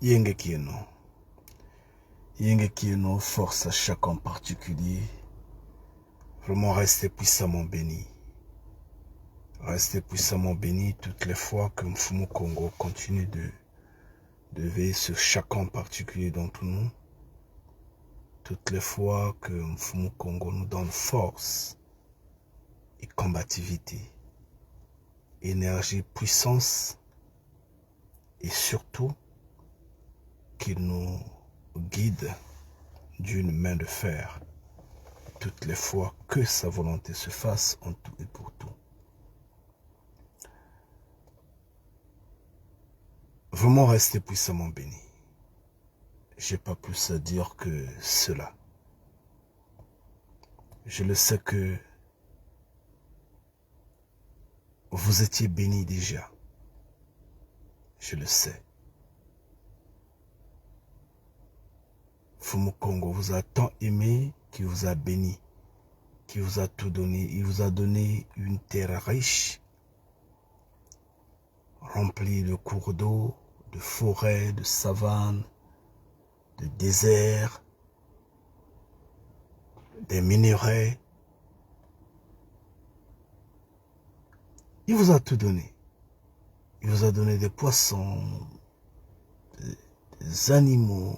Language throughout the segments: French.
Yenge Kieno, force à chacun en particulier. Vraiment restez puissamment bénis. Restez puissamment bénis toutes les fois que Mfumu Kongo continue de veiller sur chacun en particulier d'entre nous. Toutes les fois que Mfumu Kongo nous donne force et combativité, énergie, puissance et surtout qu'il nous guide d'une main de fer toutes les fois que sa volonté se fasse en tout et pour tout. Vraiment rester puissamment béni. J'ai pas plus à dire que cela. Je le sais que vous étiez bénis déjà. Je le sais. Mfumu Kongo vous a tant aimé qu'il vous a béni, qu'il vous a tout donné. Il vous a donné une terre riche, remplie de cours d'eau, de forêts, de savanes, de déserts, des minerais. Il vous a tout donné. Il vous a donné des poissons, des animaux.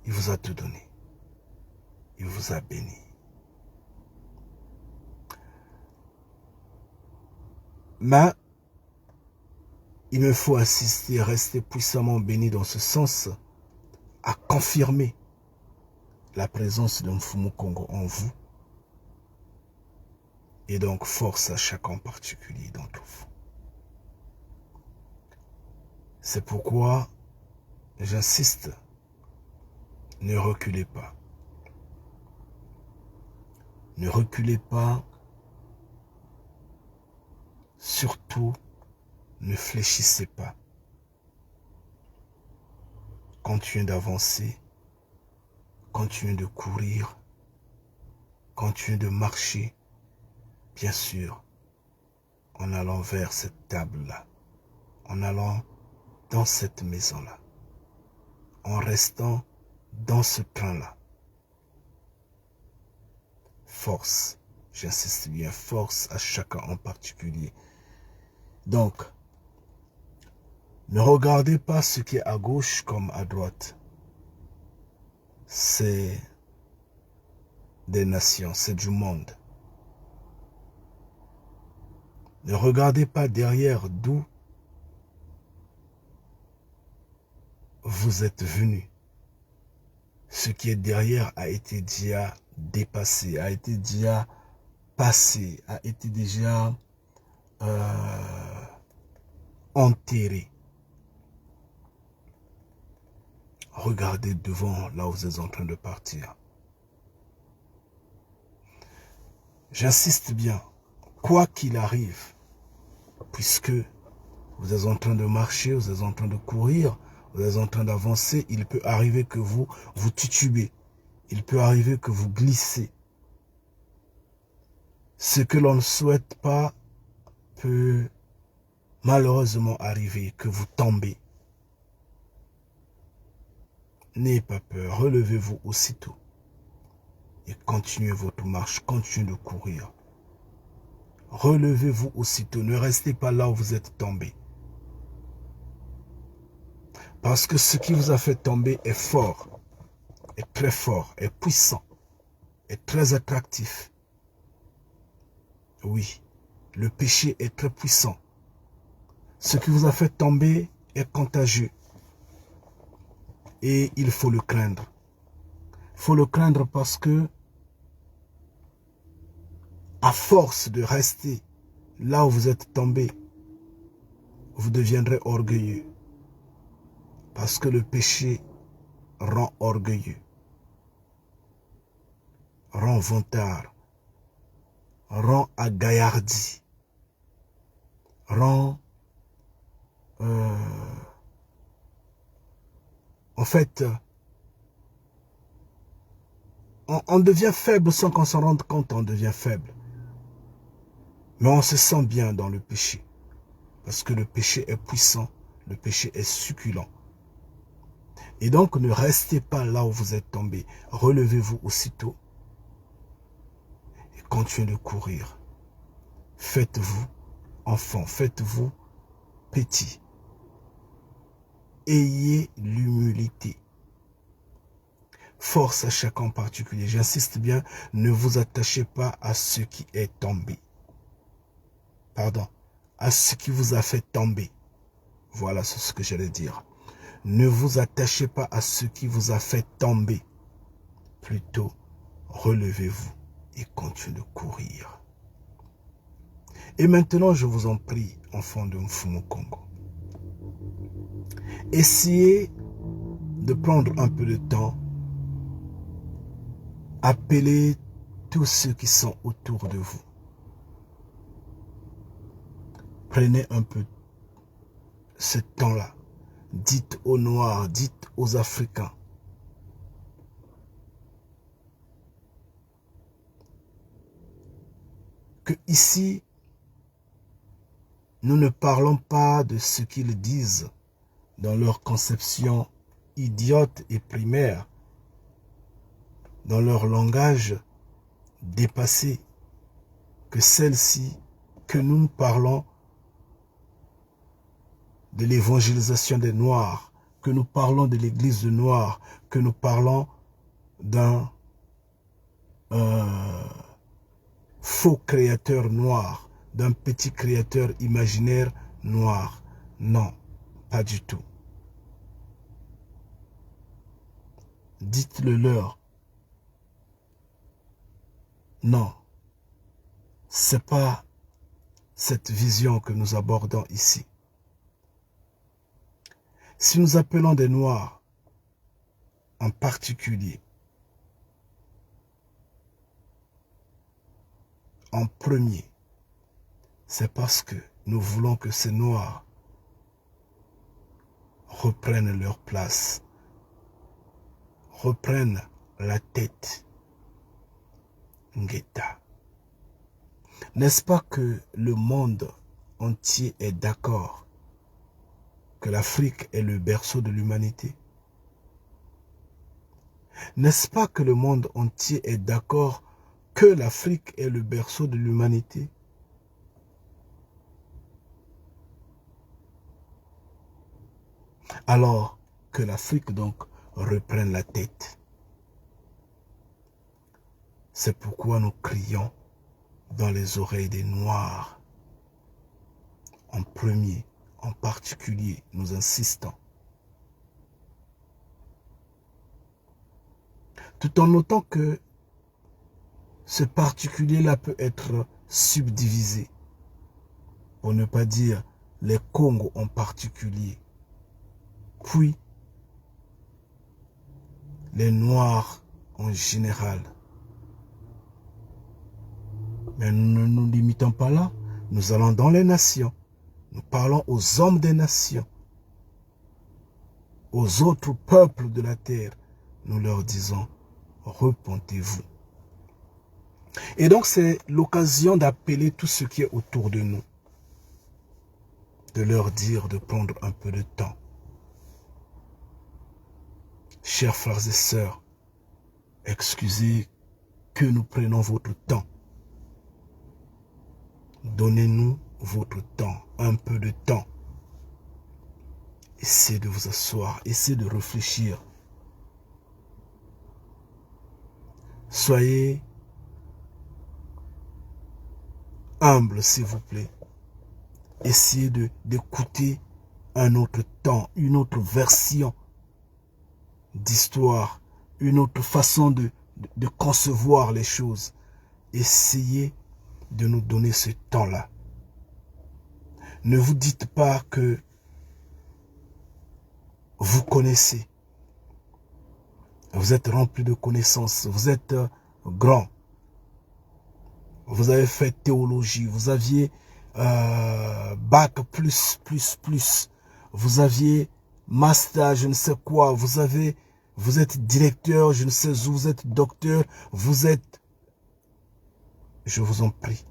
Il vous a tout donné. Il vous a béni. Mais il me faut insister, rester puissamment béni dans ce sens, à confirmer la présence de Mfumu Kongo en vous. Et donc force à chacun en particulier d'entre vous. C'est pourquoi j'insiste, ne reculez pas. Ne reculez pas. Surtout, ne fléchissez pas. Continuez d'avancer. Continuez de courir. Continuez de marcher. Bien sûr, en allant vers cette table-là. En allant dans cette maison-là. En restant dans ce train-là. Force, j'insiste bien, force à chacun en particulier. Donc, ne regardez pas ce qui est à gauche comme à droite. C'est des nations, c'est du monde. Ne regardez pas derrière d'où vous êtes venus. Ce qui est derrière a été déjà dépassé, a été déjà passé, a été déjà enterré. Regardez devant là où vous êtes en train de partir. J'insiste bien, quoi qu'il arrive, puisque vous êtes en train de marcher, vous êtes en train de courir, vous êtes en train d'avancer, il peut arriver que vous titubez. Il peut arriver que vous glissez. Ce que l'on ne souhaite pas peut malheureusement arriver, que vous tombez. N'ayez pas peur, relevez-vous aussitôt. Et continuez votre marche, continuez de courir. Relevez-vous aussitôt, ne restez pas là où vous êtes tombé. Parce que ce qui vous a fait tomber est fort, est très fort, est puissant, est très attractif. Oui, le péché est très puissant. Ce qui vous a fait tomber est contagieux. Et il faut le craindre. Il faut le craindre parce que, à force de rester là où vous êtes tombé, vous deviendrez orgueilleux. Parce que le péché rend orgueilleux, rend vantard, rend agaillardi, rend... en fait, on devient faible sans qu'on s'en rende compte, on devient faible. Mais on se sent bien dans le péché. Parce que le péché est puissant, Le péché est succulent. Et donc, ne restez pas là où vous êtes tombé. Relevez-vous aussitôt et continuez de courir. Faites-vous enfant, faites-vous petit. Ayez l'humilité. Force à chacun en particulier. J'insiste bien, ne vous attachez pas à ce qui est tombé. Pardon, à ce qui vous a fait tomber. Voilà, c'est ce que j'allais dire. Ne vous attachez pas à ce qui vous a fait tomber. Plutôt, relevez-vous et continuez de courir. Et maintenant, je vous en prie, enfants de Mfumu Kongo, essayez de prendre un peu de temps, appelez tous ceux qui sont autour de vous. Prenez un peu ce temps-là. Dites aux Noirs, dites aux Africains. Que ici, nous ne parlons pas de ce qu'ils disent dans leur conception idiote et primaire, dans leur langage dépassé, que celle-ci, que nous parlons de l'évangélisation des Noirs, que nous parlons de l'église de Noirs, que nous parlons d'un faux créateur noir, d'un petit créateur imaginaire noir. Non, pas du tout. Dites-le leur. Non, c'est pas cette vision que nous abordons ici. Si nous appelons des Noirs, en particulier, en premier, c'est parce que nous voulons que ces Noirs reprennent leur place, reprennent la tête. Ngeta. N'est-ce pas que le monde entier est d'accord que l'Afrique est le berceau de l'humanité? N'est-ce pas que le monde entier est d'accord que l'Afrique est le berceau de l'humanité? Alors que l'Afrique donc reprenne la tête. C'est pourquoi nous crions dans les oreilles des Noirs. En premier, en particulier, nous insistons. Tout en notant que ce particulier-là peut être subdivisé, pour ne pas dire les Congos en particulier, puis les Noirs en général. Mais nous ne nous limitons pas là, nous allons dans les nations, nous parlons aux hommes des nations, aux autres peuples de la terre, nous leur disons, repentez-vous. Et donc c'est l'occasion d'appeler tout ce qui est autour de nous, de leur dire de prendre un peu de temps. Chers frères et sœurs, excusez que nous prenons votre temps. Donnez-nous votre temps, un peu de temps. Essayez de vous asseoir, essayez de réfléchir. Soyez humble, s'il vous plaît. Essayez d'écouter un autre temps, une autre version d'histoire, une autre façon de concevoir les choses. Essayez de nous donner ce temps-là. Ne vous dites pas que vous connaissez. Vous êtes rempli de connaissances. Vous êtes grand. Vous avez fait théologie. Vous aviez bac plus. Vous aviez master, je ne sais quoi. Vous êtes directeur, je ne sais où. Vous êtes docteur. Vous êtes... Je vous en prie,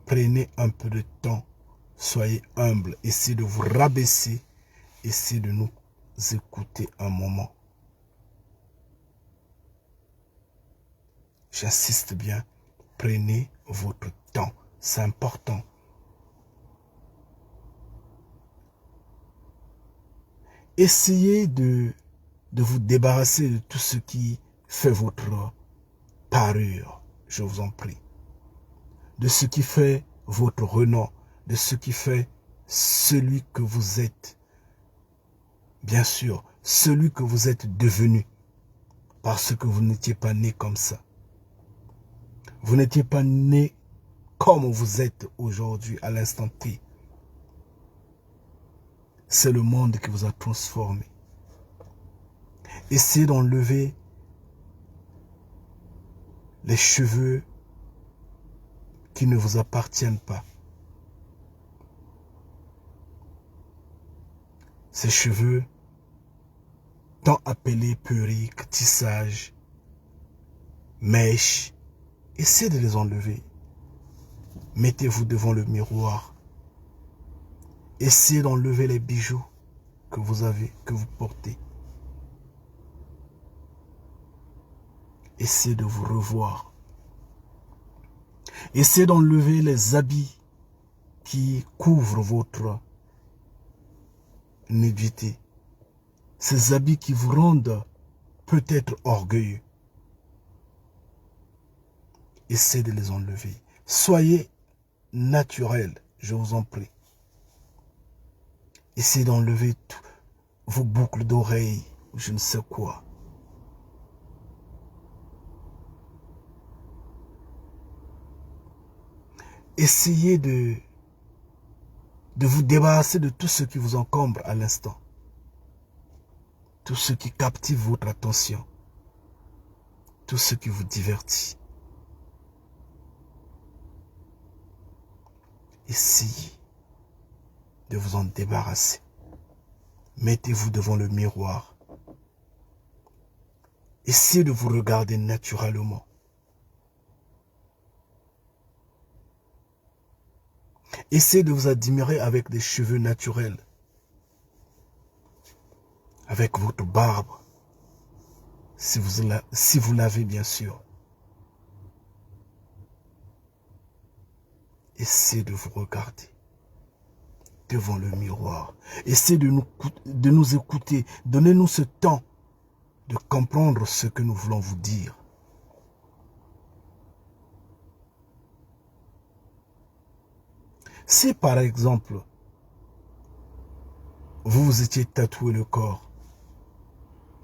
prenez un peu de temps. Soyez humble. Essayez de vous rabaisser essayez de nous écouter un moment. J'insiste bien, prenez votre temps, c'est important. Essayez de vous débarrasser de tout ce qui fait votre parure, je vous en prie. De ce qui fait votre renom, de ce qui fait celui que vous êtes. Bien sûr, celui que vous êtes devenu, parce que vous n'étiez pas né comme ça. Vous n'étiez pas né comme vous êtes aujourd'hui, à l'instant T. C'est le monde qui vous a transformé. Essayez d'enlever les cheveux qui ne vous appartiennent pas. Ces cheveux, tant appelés perruques, tissage, mèches, essayez de les enlever. Mettez-vous devant le miroir. Essayez d'enlever les bijoux que vous avez, que vous portez. Essayez de vous revoir. Essayez d'enlever les habits qui couvrent votre nudité. Ces habits qui vous rendent peut-être orgueilleux. Essayez de les enlever. Soyez naturel, je vous en prie. Essayez d'enlever vos boucles d'oreilles, je ne sais quoi. Essayez de vous débarrasser de tout ce qui vous encombre à l'instant. Tout ce qui captive votre attention. Tout ce qui vous divertit. Essayez de vous en débarrasser. Mettez-vous devant le miroir. Essayez de vous regarder naturellement. Essayez de vous admirer avec des cheveux naturels. Avec votre barbe. Si vous l'avez bien sûr. Essayez de vous regarder devant le miroir. Essayez de nous écouter. Donnez-nous ce temps de comprendre ce que nous voulons vous dire. Si par exemple, vous vous étiez tatoué le corps,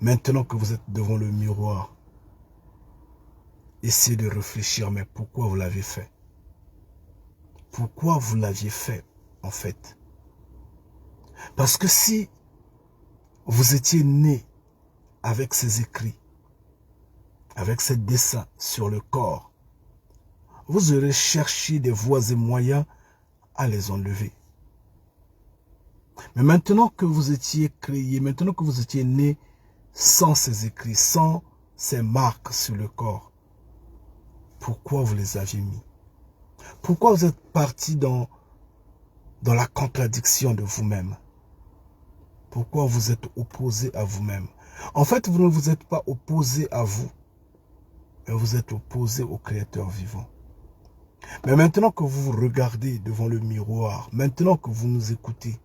maintenant que vous êtes devant le miroir, essayez de réfléchir, mais pourquoi vous l'avez fait? Pourquoi vous l'aviez fait, en fait? Parce que si vous étiez né avec ces écrits, avec ces dessins sur le corps, vous aurez cherché des voies et moyens à les enlever. Mais maintenant que vous étiez créé, maintenant que vous étiez né sans ces écrits, sans ces marques sur le corps, pourquoi vous les aviez mis? Pourquoi vous êtes parti dans la contradiction de vous-même? Pourquoi vous êtes opposé à vous-même? En fait, vous ne vous êtes pas opposé à vous, mais vous êtes opposé au Créateur vivant. Mais maintenant que vous vous regardez devant le miroir, maintenant que vous nous écoutez,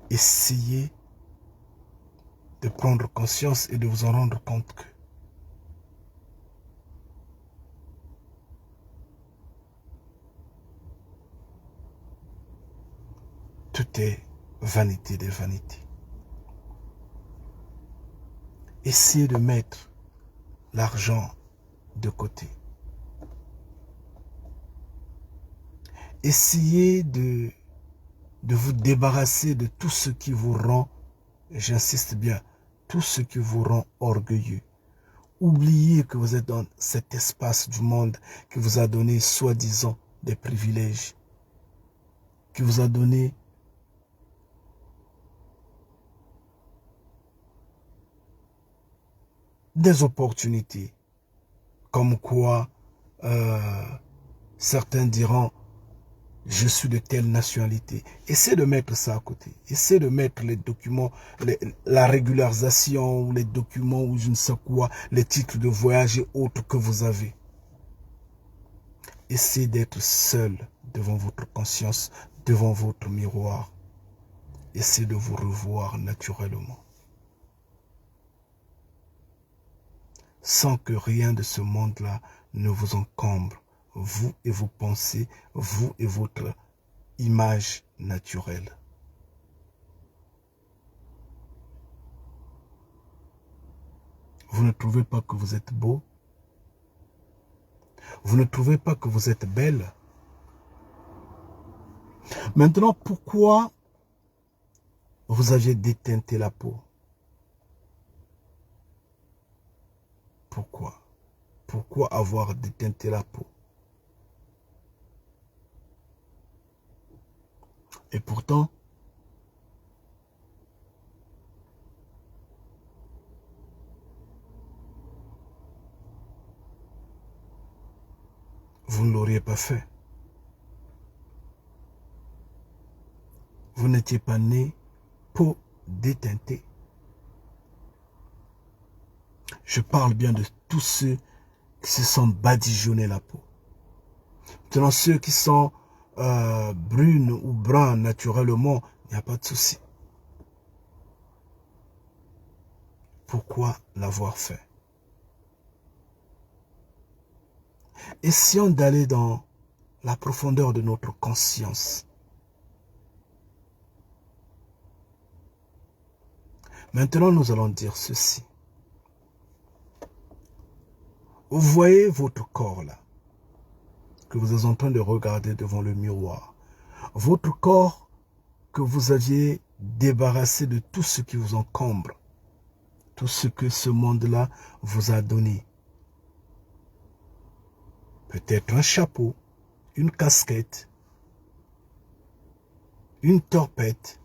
essayez de prendre conscience et de vous en rendre compte que tout est vanité des vanités. Essayez de mettre l'argent de côté. Essayez de vous débarrasser de tout ce qui vous rend, j'insiste bien, tout ce qui vous rend orgueilleux. Oubliez que vous êtes dans cet espace du monde qui vous a donné soi-disant des privilèges, qui vous a donné des opportunités, comme quoi certains diront je suis de telle nationalité. Essayez de mettre ça à côté. Essayez de mettre les documents, la régularisation, ou les documents, ou je ne sais quoi, les titres de voyage et autres que vous avez. Essayez d'être seul devant votre conscience, devant votre miroir. Essayez de vous revoir naturellement. Sans que rien de ce monde-là ne vous encombre. Vous et vos pensées, vous et votre image naturelle. Vous ne trouvez pas que vous êtes beau? Vous ne trouvez pas que vous êtes belle? Maintenant, pourquoi vous avez déteinté la peau? Pourquoi? Pourquoi avoir déteinté la peau? Et pourtant, vous ne l'auriez pas fait. Vous n'étiez pas né peau déteintée. Je parle bien de tous ceux qui se sont badigeonnés la peau. Maintenant, ceux qui sont brunes ou bruns naturellement, il n'y a pas de souci. Pourquoi l'avoir fait? Essayons d'aller dans la profondeur de notre conscience. Maintenant, nous allons dire ceci. Vous voyez votre corps là, que vous êtes en train de regarder devant le miroir. Votre corps que vous aviez débarrassé de tout ce qui vous encombre. Tout ce que ce monde-là vous a donné. Peut-être un chapeau, une casquette, une torpette,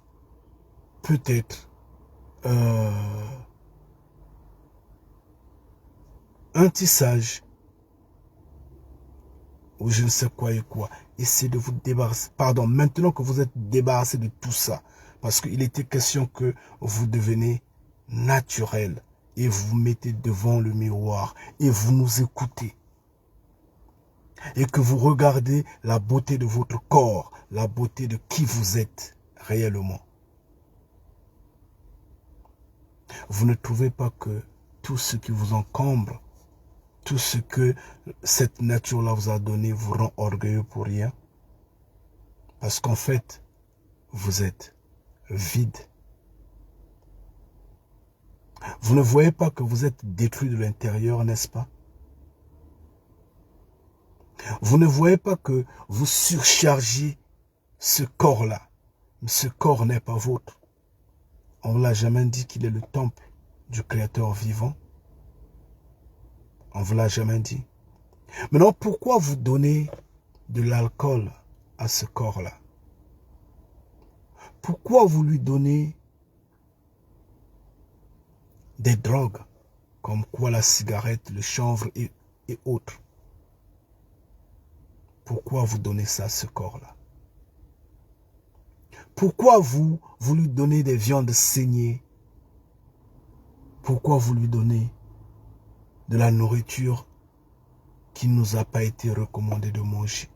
peut-être un tissage, ou je ne sais quoi et quoi. Essayez de vous débarrasser. Pardon, maintenant que vous êtes débarrassé de tout ça, parce qu'il était question que vous devenez naturel et vous vous mettez devant le miroir et vous nous écoutez. Et que vous regardez la beauté de votre corps, la beauté de qui vous êtes réellement. Vous ne trouvez pas que tout ce qui vous encombre, tout ce que cette nature-là vous a donné vous rend orgueilleux pour rien? Parce qu'en fait, vous êtes vide. Vous ne voyez pas que vous êtes détruit de l'intérieur, n'est-ce pas? Vous ne voyez pas que vous surchargez ce corps-là. Mais ce corps n'est pas vôtre. On ne vous l'a jamais dit qu'il est le temple du Créateur vivant. On ne vous l'a jamais dit. Maintenant, pourquoi vous donnez de l'alcool à ce corps-là? Pourquoi vous lui donnez des drogues, comme quoi la cigarette, le chanvre et autres? Pourquoi vous donnez ça à ce corps-là? Pourquoi vous lui donnez des viandes saignées? Pourquoi vous lui donnez de la nourriture qui ne nous a pas été recommandé de manger?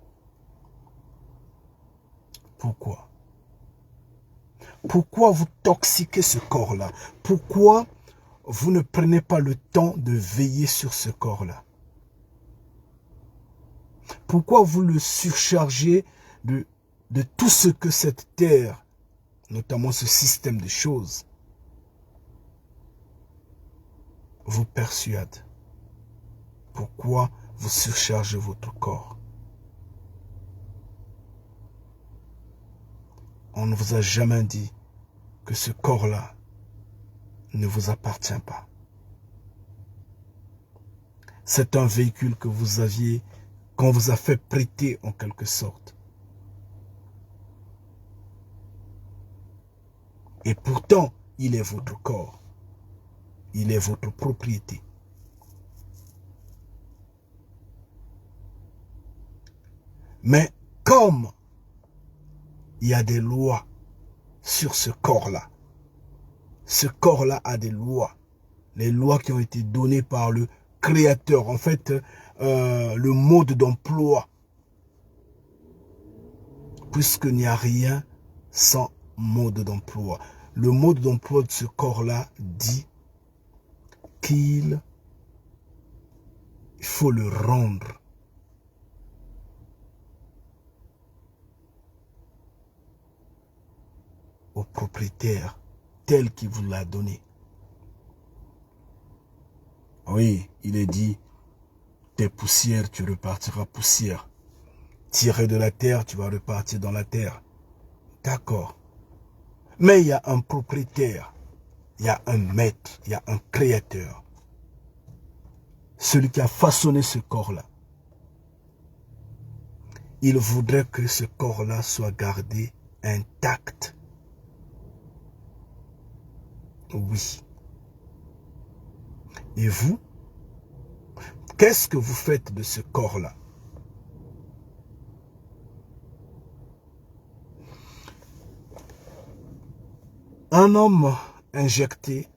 Pourquoi? Pourquoi vous toxiquez ce corps-là? Pourquoi vous ne prenez pas le temps de veiller sur ce corps-là? Pourquoi vous le surchargez de tout ce que cette terre, notamment ce système de choses, vous persuade? Pourquoi vous surchargez votre corps? On ne vous a jamais dit que ce corps-là ne vous appartient pas. C'est un véhicule que vous aviez, qu'on vous a fait prêter en quelque sorte. Et pourtant, il est votre corps. Il est votre propriété. Mais comme il y a des lois sur ce corps-là. Ce corps-là a des lois. Les lois qui ont été données par le Créateur. En fait, le mode d'emploi. Puisqu'il n'y a rien sans mode d'emploi. Le mode d'emploi de ce corps-là dit qu'il faut le rendre au propriétaire tel qu'il vous l'a donné. Oui, il est dit, tes poussières, tu repartiras poussière. Tiré de la terre, tu vas repartir dans la terre. D'accord. Mais il y a un propriétaire, il y a un maître, il y a un créateur. Celui qui a façonné ce corps-là. Il voudrait que ce corps-là soit gardé intact. Oui. Et vous, qu'est-ce que vous faites de ce corps-là? Un homme injecté,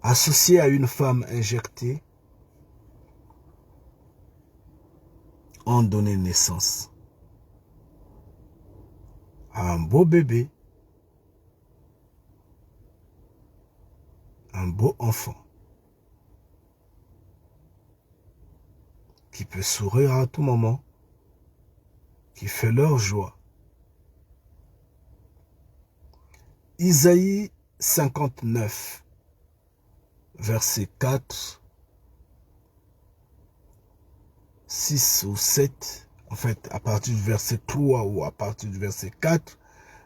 associé à une femme injectée, ont donné naissance à un beau bébé, un beau enfant, qui peut sourire à tout moment, qui fait leur joie. Isaïe 59, verset 4, 6 ou 7, en fait, à partir du verset 3 ou à partir du verset 4,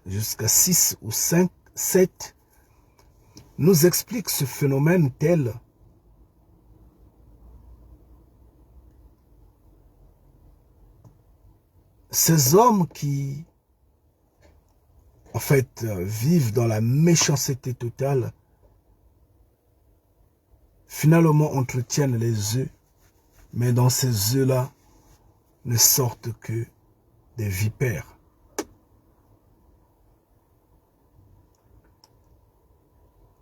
jusqu'à 6 ou 5, 7, nous explique ce phénomène tel ces hommes qui, en fait, vivent dans la méchanceté totale, finalement entretiennent les œufs, mais dans ces œufs-là ne sortent que des vipères.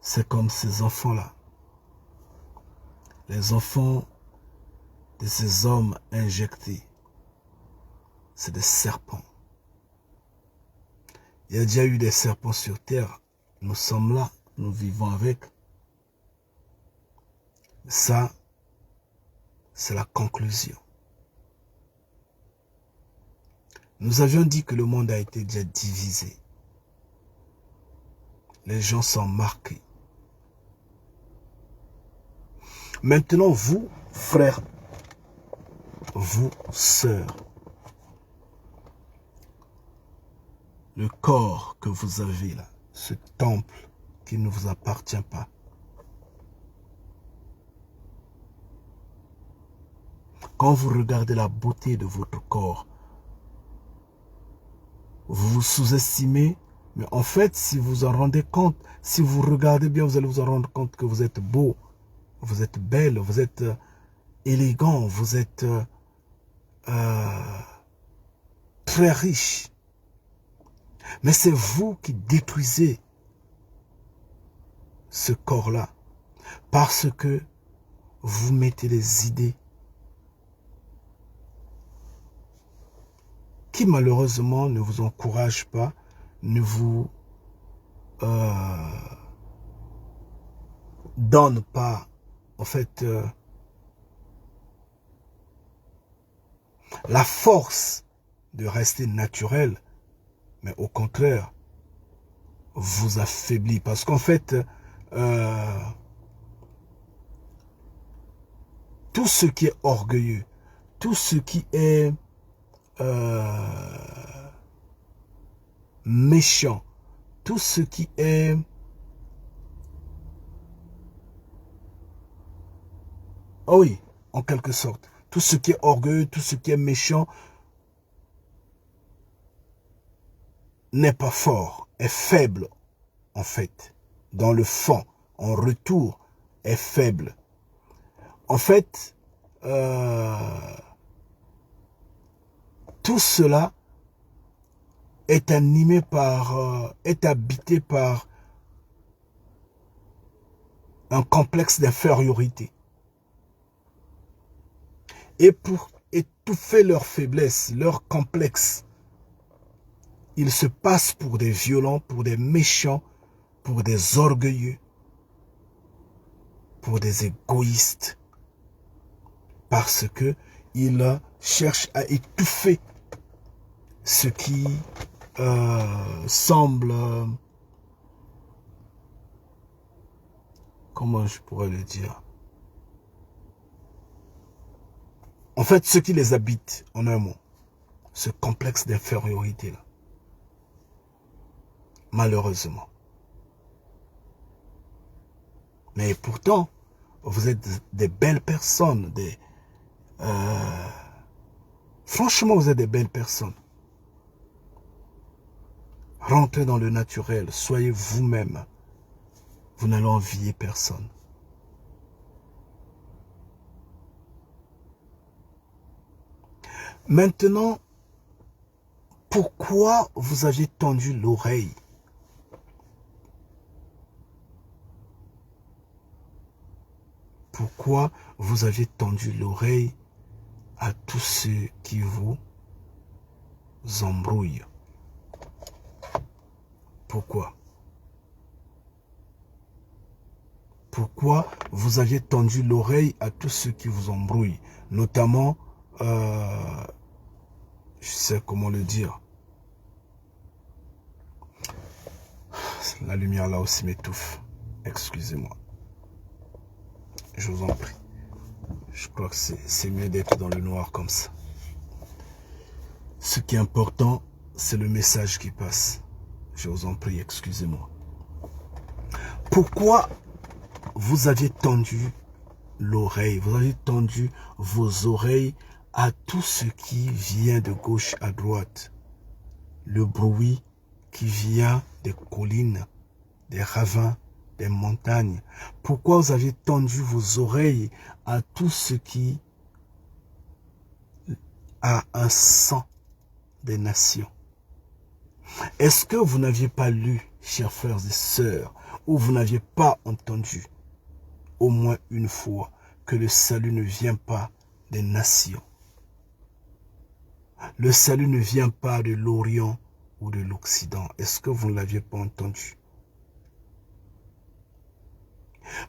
C'est comme ces enfants-là. Les enfants de ces hommes injectés, c'est des serpents. Il y a déjà eu des serpents sur terre. Nous sommes là, nous vivons avec. Ça, c'est la conclusion. Nous avions dit que le monde a été déjà divisé. Les gens sont marqués. Maintenant, vous, frères, vous, sœurs, le corps que vous avez là, ce temple qui ne vous appartient pas, quand vous regardez la beauté de votre corps, vous vous sous-estimez, mais en fait, si vous en rendez compte, si vous regardez bien, vous allez vous en rendre compte que vous êtes beau, vous êtes belle, vous êtes élégant, vous êtes très riche. Mais c'est vous qui détruisez ce corps-là parce que vous mettez des idées qui malheureusement ne vous encouragent pas, ne vous donnent pas, en fait, la force de rester naturel, mais au contraire, vous affaiblit. Parce qu'en fait, tout ce qui est orgueilleux, tout ce qui est méchant, tout ce qui est oui, en quelque sorte, tout ce qui est orgueilleux, tout ce qui est méchant n'est pas fort, est faible en fait, dans le fond, en retour, est faible. En fait, tout cela est animé par, est habité par un complexe d'infériorité. Et pour étouffer leurs faiblesses, leurs complexes, ils se passent pour des violents, pour des méchants, pour des orgueilleux, pour des égoïstes, parce que ils cherchent à étouffer ce qui semble, comment je pourrais le dire, en fait ce qui les habite, en un mot, ce complexe d'infériorité là, malheureusement. Mais pourtant, vous êtes des belles personnes, franchement, vous êtes des belles personnes. Rentrez dans le naturel, soyez vous-même. Vous n'allez envier personne. Maintenant, pourquoi vous avez tendu l'oreille? Pourquoi vous avez tendu l'oreille à tous ceux qui vous embrouillent? Pourquoi? Pourquoi vous avez tendu l'oreille à tous ceux qui vous embrouillent? Notamment, je sais comment le dire. La lumière là aussi m'étouffe. Excusez-moi. Je vous en prie. Je crois que c'est mieux d'être dans le noir comme ça. Ce qui est important, c'est le message qui passe. Je vous en prie, excusez-moi. Pourquoi vous avez tendu l'oreille, vous avez tendu vos oreilles à tout ce qui vient de gauche à droite? Le bruit qui vient des collines, des ravins, des montagnes. Pourquoi vous avez tendu vos oreilles à tout ce qui a un sang des nations? Est-ce que vous n'aviez pas lu, chers frères et sœurs, ou vous n'aviez pas entendu au moins une fois que le salut ne vient pas des nations? Le salut ne vient pas de l'Orient ou de l'Occident. Est-ce que vous ne l'aviez pas entendu?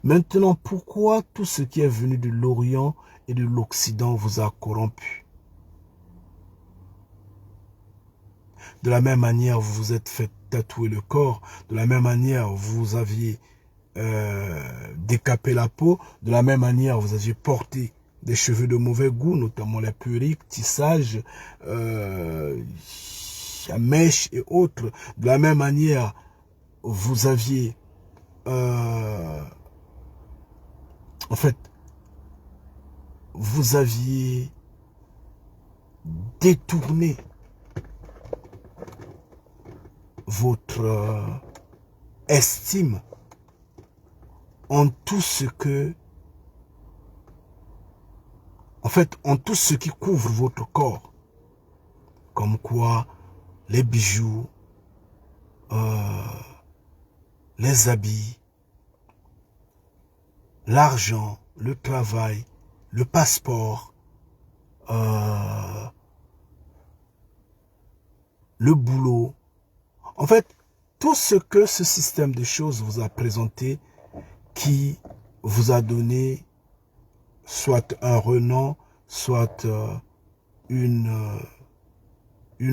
Maintenant, pourquoi tout ce qui est venu de l'Orient et de l'Occident vous a corrompu? De la même manière, vous vous êtes fait tatouer le corps. De la même manière, vous aviez décapé la peau. De la même manière, vous aviez porté des cheveux de mauvais goût, notamment les perruques, tissages, mèches et autres. De la même manière, vous aviez en fait, vous aviez détourné votre estime en tout ce que, en fait, en tout ce qui couvre votre corps. Comme quoi, les bijoux, les habits, l'argent, le travail, le passeport, le boulot. En fait, tout ce que ce système de choses vous a présenté, qui vous a donné soit un renom, soit une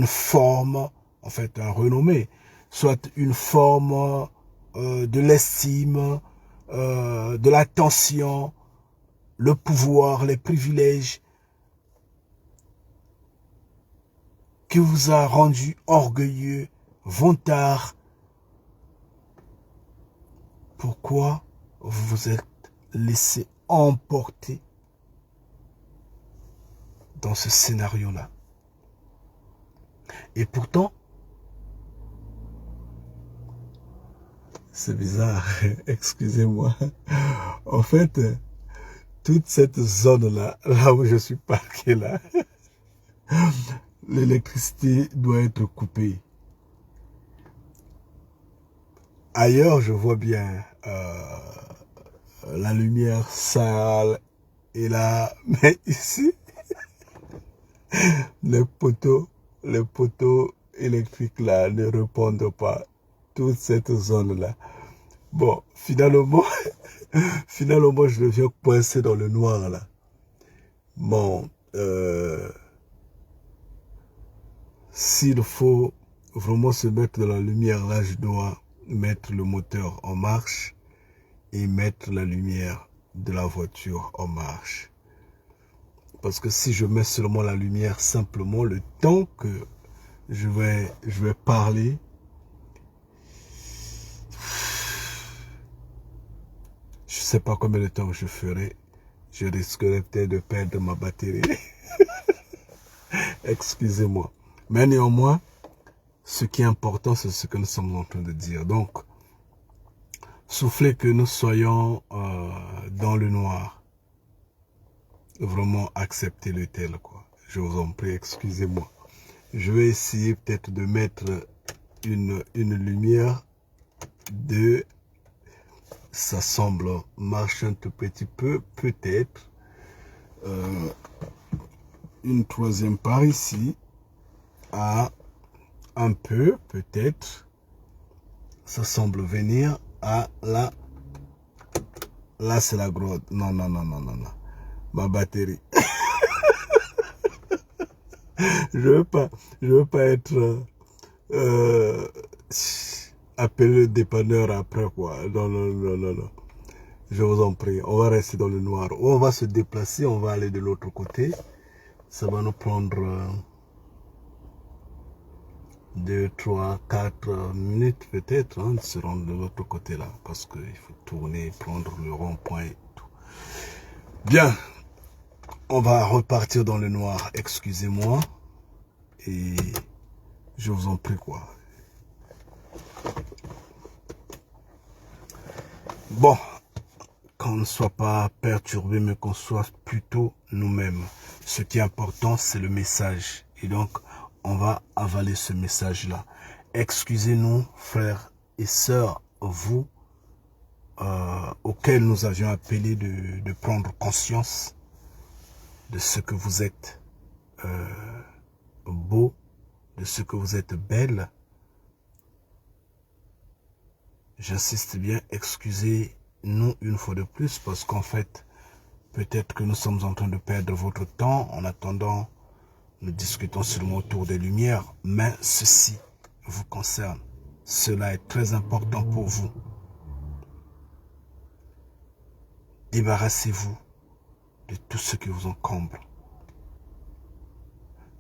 forme, en fait un renommé, soit une forme de l'estime, de l'attention, le pouvoir, les privilèges, qui vous a rendu orgueilleux, vantard. Pourquoi vous vous êtes laissé emporter dans ce scénario-là? Et pourtant, c'est bizarre, excusez-moi. En fait, toute cette zone-là, là où je suis parqué là, l'électricité doit être coupée. Ailleurs, je vois bien la lumière sale et là, mais ici, les poteaux électriques là ne répondent pas. Toute cette zone-là. Bon, finalement, je deviens coincé dans le noir là. Bon, s'il faut vraiment se mettre dans la lumière, là, je dois mettre le moteur en marche et mettre la lumière de la voiture en marche. Parce que si je mets seulement la lumière, simplement, le temps que je vais parler, je sais pas combien de temps je ferai. Je risquerais peut-être de perdre ma batterie. Excusez-moi. Mais néanmoins, ce qui est important, c'est ce que nous sommes en train de dire. Donc, soufflez que nous soyons dans le noir. Vraiment accepter le tel, quoi. Je vous en prie, excusez-moi. Je vais essayer peut-être de mettre une lumière de... Ça semble marcher un tout petit peu, peut-être. Une troisième part ici. Ah, un peu, peut-être. Ça semble venir à la... Là, c'est la grotte. Non. Ma batterie. Je veux pas être appelé le dépanneur après, quoi. Non. Je vous en prie, on va rester dans le noir. Ou on va se déplacer, on va aller de l'autre côté. Ça va nous prendre 2, 3, 4 minutes peut-être, hein, de se rendre de l'autre côté là. Parce qu'il faut tourner, prendre le rond-point et tout. Bien, on va repartir dans le noir, excusez-moi. Et je vous en prie, quoi. Bon, qu'on ne soit pas perturbé, mais qu'on soit plutôt nous-mêmes. Ce qui est important, c'est le message. Et donc, on va avaler ce message-là. Excusez-nous, frères et sœurs, vous, auxquels nous avions appelé de prendre conscience de ce que vous êtes beau, de ce que vous êtes belle. J'insiste bien, excusez-nous une fois de plus, parce qu'en fait, peut-être que nous sommes en train de perdre votre temps. En attendant, nous discutons seulement autour des lumières, mais ceci vous concerne. Cela est très important pour vous. Débarrassez-vous de tout ce qui vous encombre.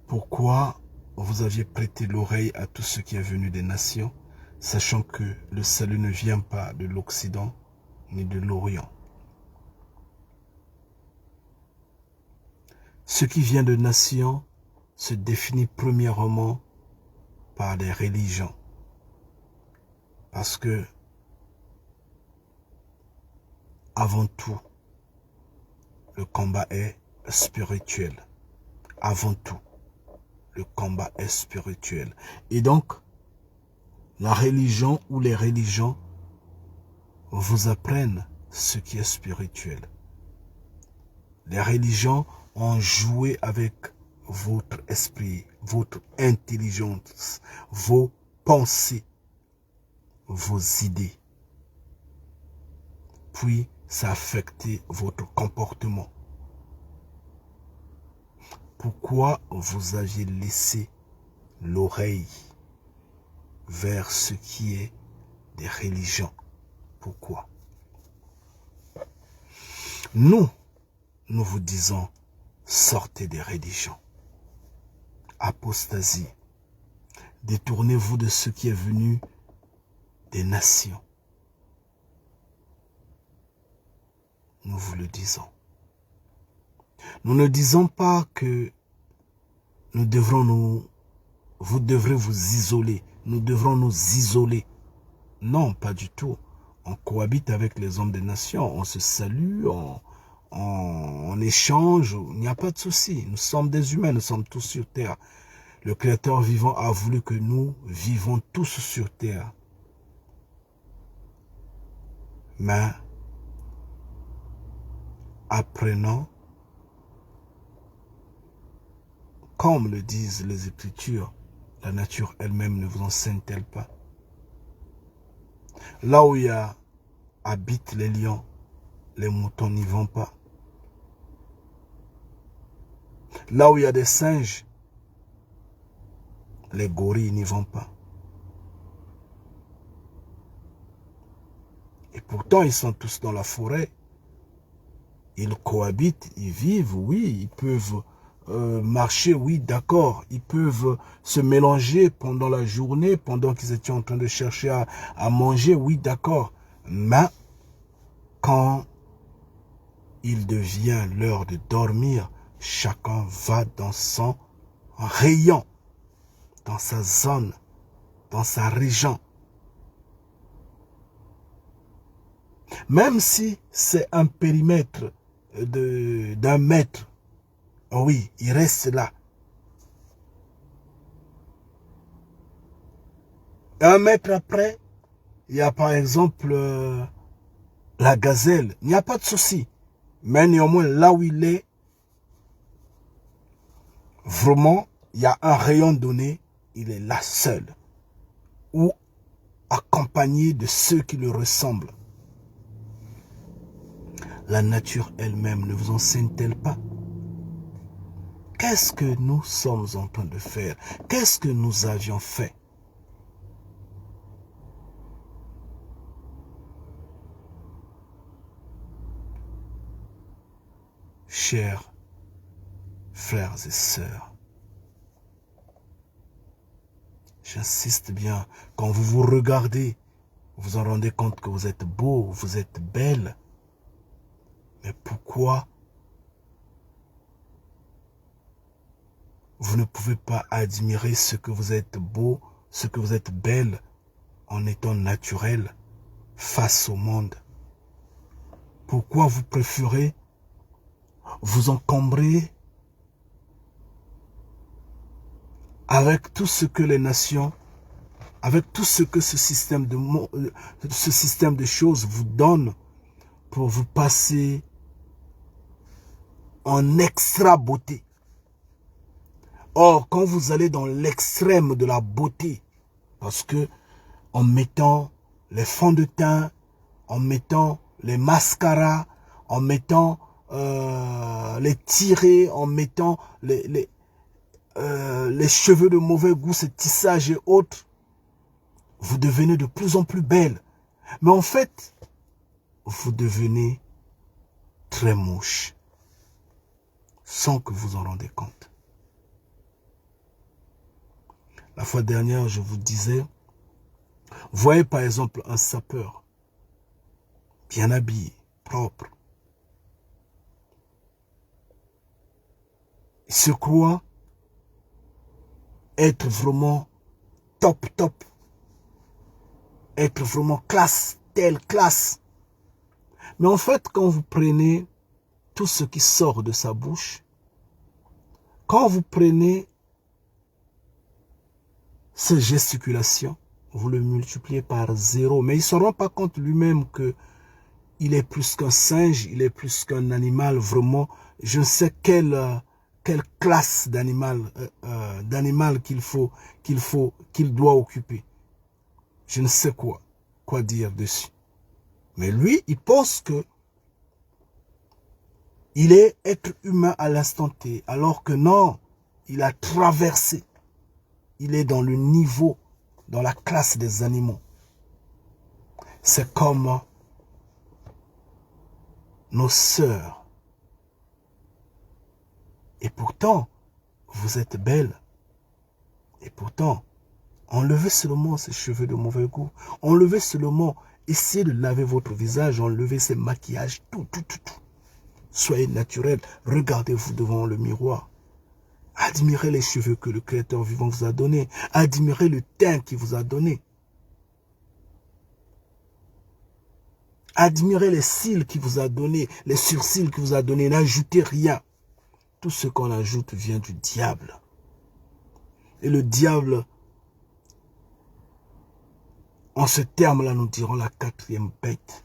Pourquoi vous aviez prêté l'oreille à tout ce qui est venu des nations, sachant que le salut ne vient pas de l'Occident ni de l'Orient. Ce qui vient de nations se définit premièrement par des religions. Parce que, avant tout, le combat est spirituel. Avant tout, le combat est spirituel. Et donc, la religion ou les religions vous apprennent ce qui est spirituel. Les religions ont joué avec votre esprit, votre intelligence, vos pensées, vos idées. Puis, ça a affecté votre comportement. Pourquoi vous aviez laissé l'oreille vers ce qui est des religions? Pourquoi? Nous vous disons, sortez des religions. Apostasie. Détournez-vous de ce qui est venu des nations. Nous vous le disons. Nous ne disons pas que vous devrez vous isoler. Nous devrons nous isoler. Non, pas du tout. On cohabite avec les hommes des nations. On se salue, on échange. Il n'y a pas de souci. Nous sommes des humains, nous sommes tous sur terre. Le Créateur vivant a voulu que nous vivons tous sur terre. Mais apprenons, comme le disent les Écritures, la nature elle-même ne vous enseigne-t-elle pas? Là où habitent les lions, les moutons n'y vont pas. Là où il y a des singes, les gorilles n'y vont pas. Et pourtant, ils sont tous dans la forêt. Ils cohabitent, ils vivent, oui, ils peuvent marcher, oui, d'accord. Ils peuvent se mélanger pendant la journée, pendant qu'ils étaient en train de chercher à manger, oui, d'accord. Mais quand il devient l'heure de dormir, chacun va dans son rayon, dans sa zone, dans sa région. Même si c'est un périmètre d'un mètre, oui, il reste là. 1 mètre après, il y a par exemple la gazelle. Il n'y a pas de souci. Mais néanmoins, là où il est, vraiment, il y a un rayon donné, il est là seul. Ou accompagné de ceux qui le ressemblent. La nature elle-même ne vous enseigne-t-elle pas? Qu'est-ce que nous sommes en train de faire? Qu'est-ce que nous avions fait? Chers frères et sœurs, j'insiste bien, quand vous vous regardez, vous vous en rendez compte que vous êtes beau, vous êtes belle. Mais pourquoi vous ne pouvez pas admirer ce que vous êtes beau, ce que vous êtes belle, en étant naturel face au monde? Pourquoi vous préférez vous encombrer avec tout ce que les nations, avec tout ce que ce système de choses vous donne pour vous passer en extra beauté? Or, quand vous allez dans l'extrême de la beauté, parce que en mettant les fonds de teint, en mettant les mascaras, en mettant les tirés, en mettant les cheveux de mauvais goût, ces tissages et autres, vous devenez de plus en plus belle. Mais en fait, vous devenez très moche, sans que vous en rendez compte. La fois dernière, je vous disais, voyez par exemple un sapeur, bien habillé, propre. Il se croit être vraiment top, être vraiment classe, telle classe. Mais en fait, quand vous prenez tout ce qui sort de sa bouche, quand vous prenez ces gesticulations, vous le multipliez par 0. Mais il ne se rend pas compte lui-même qu'il est plus qu'un singe, il est plus qu'un animal, vraiment, je ne sais quelle classe d'animal qu'il doit occuper. Je ne sais quoi dire dessus. Mais lui, il pense que il est être humain à l'instant T, alors que non, il a traversé. Il est dans le niveau, dans la classe des animaux. C'est comme nos sœurs. Et pourtant, vous êtes belle. Et pourtant, enlevez seulement ces cheveux de mauvais goût. Enlevez seulement, essayez de laver votre visage, enlevez ces maquillages, tout. Soyez naturel, regardez-vous devant le miroir. Admirez les cheveux que le Créateur vivant vous a donnés. Admirez le teint qu'il vous a donné. Admirez les cils qu'il vous a donnés, les sourcils qu'il vous a donnés. N'ajoutez rien. Tout ce qu'on ajoute vient du diable. Et le diable, en ce terme-là, nous dirons la quatrième bête.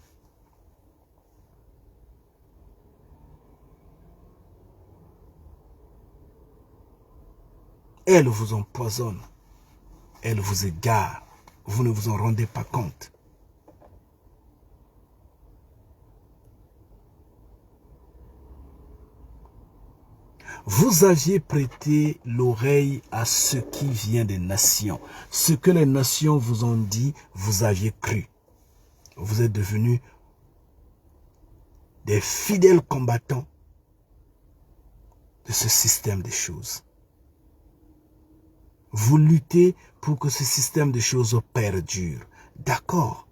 Elle vous empoisonne. Elle vous égare. Vous ne vous en rendez pas compte. Vous aviez prêté l'oreille à ce qui vient des nations. Ce que les nations vous ont dit, vous aviez cru. Vous êtes devenus des fidèles combattants de ce système des choses. Vous luttez pour que ce système de choses perdure. D'accord,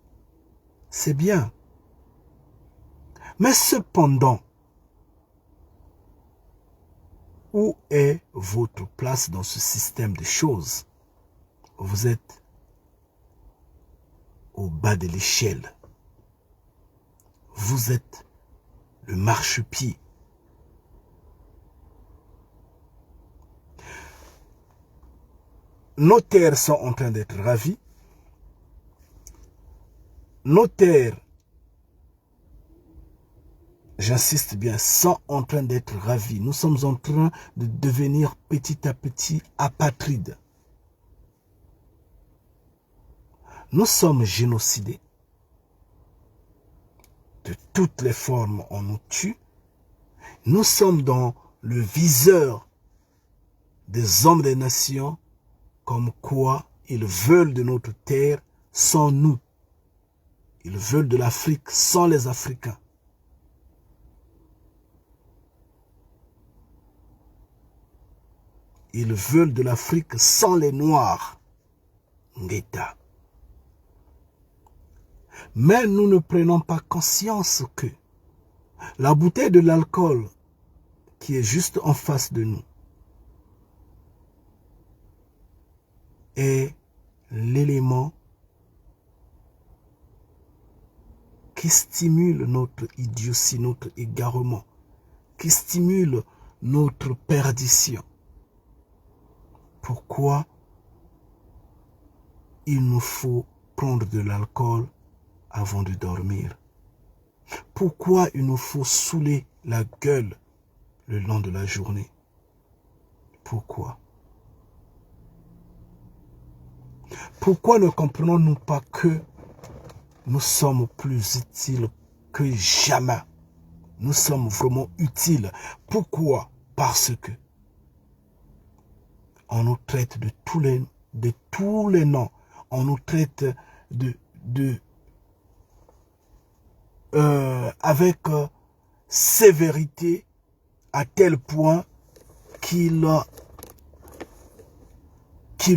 c'est bien. Mais cependant, où est votre place dans ce système de choses? Vous êtes au bas de l'échelle. Vous êtes le marchepied. Nos terres sont en train d'être ravies. Nos terres, j'insiste bien, sont en train d'être ravies. Nous sommes en train de devenir petit à petit apatrides. Nous sommes génocidés. De toutes les formes, on nous tue. Nous sommes dans le viseur des hommes des nations, comme quoi ils veulent de notre terre sans nous. Ils veulent de l'Afrique sans les Africains. Ils veulent de l'Afrique sans les Noirs. Ngeta. Mais nous ne prenons pas conscience que la bouteille de l'alcool qui est juste en face de nous est l'élément qui stimule notre idiotie, notre égarement, qui stimule notre perdition. Pourquoi il nous faut prendre de l'alcool avant de dormir? Pourquoi il nous faut saouler la gueule le long de la journée? Pourquoi? Pourquoi ne comprenons-nous pas que nous sommes plus utiles que jamais? Nous sommes vraiment utiles. Pourquoi? Parce que on nous traite de tous les noms. On nous traite avec sévérité à tel point qu'il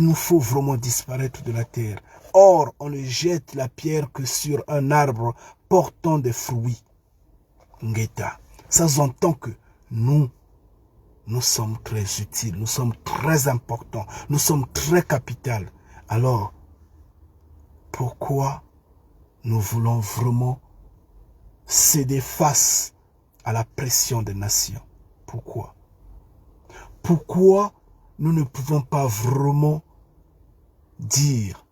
nous faut vraiment disparaître de la terre. Or, on ne jette la pierre que sur un arbre portant des fruits. Ngeta. Ça s'entend que nous sommes très utiles, nous sommes très importants, nous sommes très capitaux. Alors, pourquoi nous voulons vraiment céder face à la pression des nations? Pourquoi? Pourquoi nous ne pouvons pas vraiment dire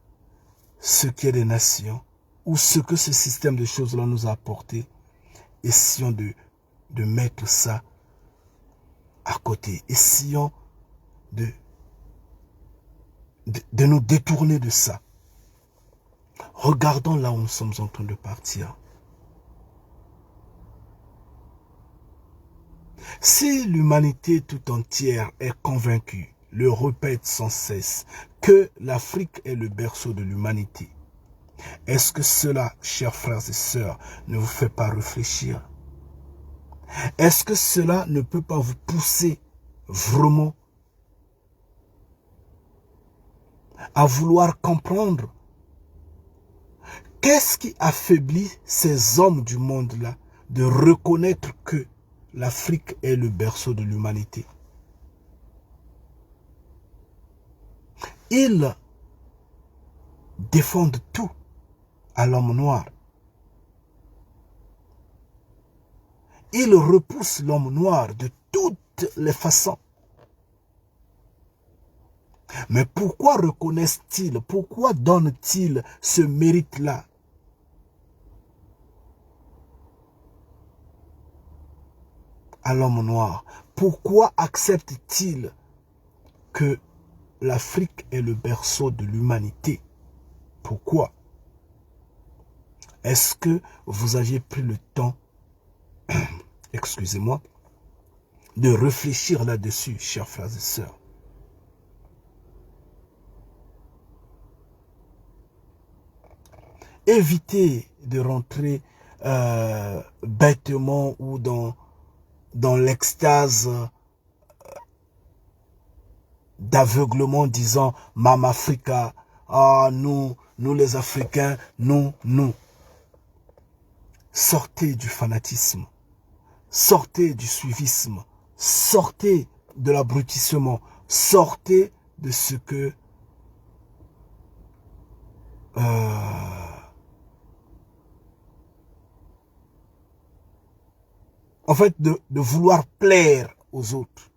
ce qu'est des nations ou ce que ce système de choses-là nous a apporté? Essayons de mettre ça à côté. Essayons de nous détourner de ça. Regardons là où nous sommes en train de partir. Si l'humanité tout entière est convaincue, le répète sans cesse, que l'Afrique est le berceau de l'humanité, est-ce que cela, chers frères et sœurs, ne vous fait pas réfléchir? Est-ce que cela ne peut pas vous pousser vraiment à vouloir comprendre qu'est-ce qui affaiblit ces hommes du monde-là de reconnaître que l'Afrique est le berceau de l'humanité? Ils défendent tout à l'homme noir. Ils repoussent l'homme noir de toutes les façons. Mais pourquoi reconnaissent-ils, pourquoi donnent-ils ce mérite-là à l'homme noir? Pourquoi acceptent-ils que l'Afrique est le berceau de l'humanité? Pourquoi? Est-ce que vous aviez pris le temps, excusez-moi, de réfléchir là-dessus, chers frères et sœurs? Évitez de rentrer bêtement ou dans l'extase d'aveuglement disant « Mam Africa », ah, nous les Africains, nous. Sortez du fanatisme, sortez du suivisme, sortez de l'abrutissement, sortez de ce que en fait, de vouloir plaire aux autres.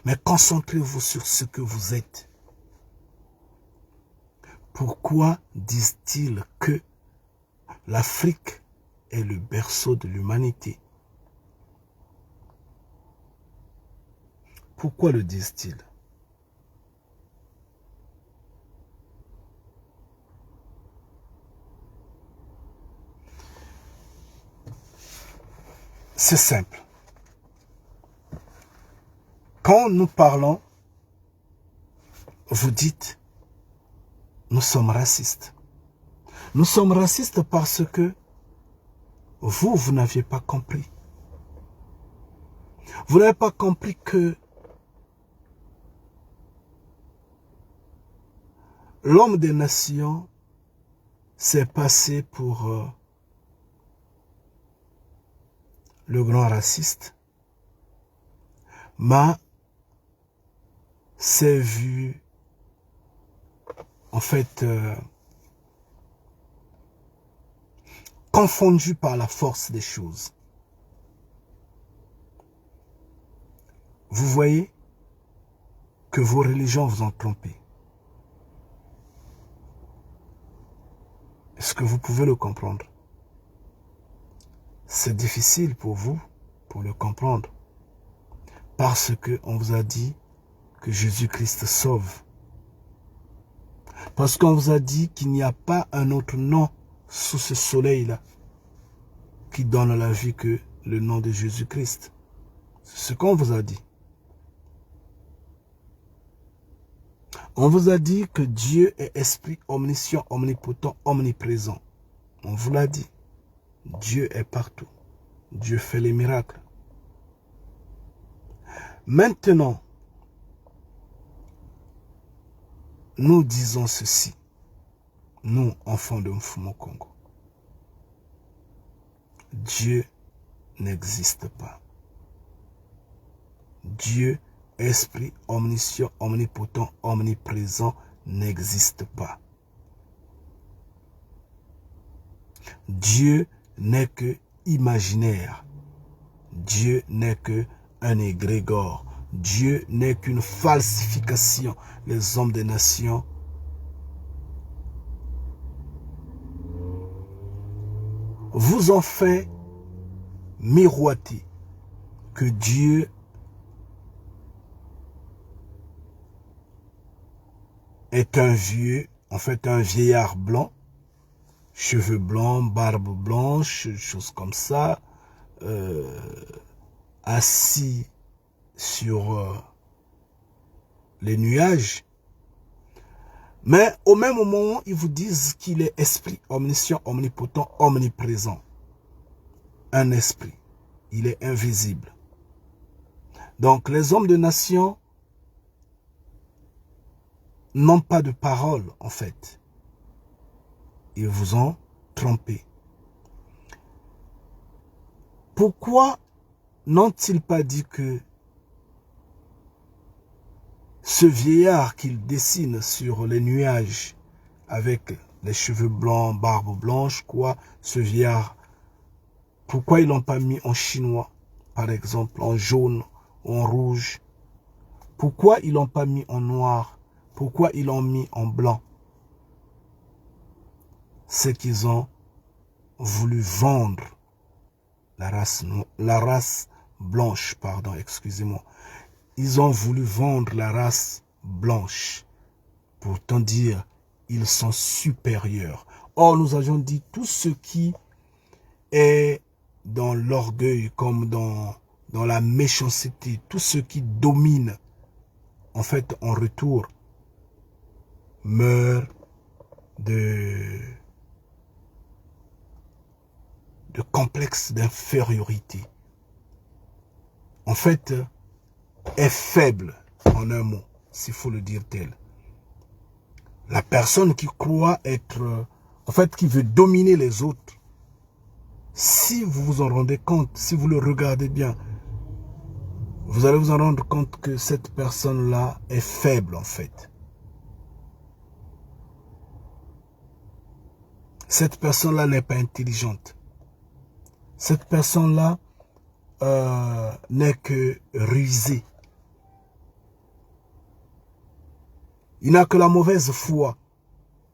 Mais concentrez-vous sur ce que vous êtes. Pourquoi disent-ils que l'Afrique est le berceau de l'humanité? Pourquoi le disent-ils? C'est simple. Quand nous parlons, vous dites, nous sommes racistes. Nous sommes racistes parce que vous n'aviez pas compris. Vous n'avez pas compris que l'homme des nations s'est passé pour le grand raciste, mais s'est vu en fait confondu par la force des choses. Vous voyez que vos religions vous ont trompé. Est-ce que vous pouvez le comprendre? C'est difficile pour vous, pour le comprendre. Parce qu'on vous a dit que Jésus-Christ sauve. Parce qu'on vous a dit qu'il n'y a pas un autre nom sous ce soleil-là qui donne la vie que le nom de Jésus-Christ. C'est ce qu'on vous a dit. On vous a dit que Dieu est esprit omniscient, omnipotent, omniprésent. On vous l'a dit. Dieu est partout. Dieu fait les miracles. Maintenant, nous disons ceci. Nous, enfants de Mfumu Kongo. Dieu n'existe pas. Dieu, esprit omniscient, omnipotent, omniprésent, n'existe pas. Dieu n'est que imaginaire. Dieu n'est que un égrégore. Dieu n'est qu'une falsification. Les hommes des nations vous ont fait miroiter que Dieu est un vieux, en fait un vieillard blanc, cheveux blancs, barbe blanche, choses comme ça, assis sur les nuages. Mais au même moment, ils vous disent qu'il est esprit omniscient, omnipotent, omniprésent. Un esprit. Il est invisible. Donc les hommes de nation n'ont pas de parole en fait. Ils vous ont trompé. Pourquoi n'ont-ils pas dit que ce vieillard qu'il dessine sur les nuages avec les cheveux blancs, barbe blanche, quoi, ce vieillard, pourquoi ils l'ont pas mis en chinois, par exemple, en jaune ou en rouge? Pourquoi ils l'ont pas mis en noir Pourquoi ils l'ont mis en blanc? C'est qu'ils ont voulu vendre la race blanche, pardon, excusez-moi. Ils ont voulu vendre la race blanche. Pourtant dire, ils sont supérieurs. Or, nous avions dit, tout ce qui est dans l'orgueil, comme dans la méchanceté, tout ce qui domine, en fait, en retour, meurt de complexe d'infériorité. En fait, est faible, en un mot, s'il faut le dire tel. La personne qui croit être, en fait, qui veut dominer les autres, si vous vous en rendez compte, si vous le regardez bien, vous allez vous en rendre compte que cette personne-là est faible, en fait. Cette personne-là n'est pas intelligente. Cette personne-là n'est que rusée. Il n'a que la mauvaise foi.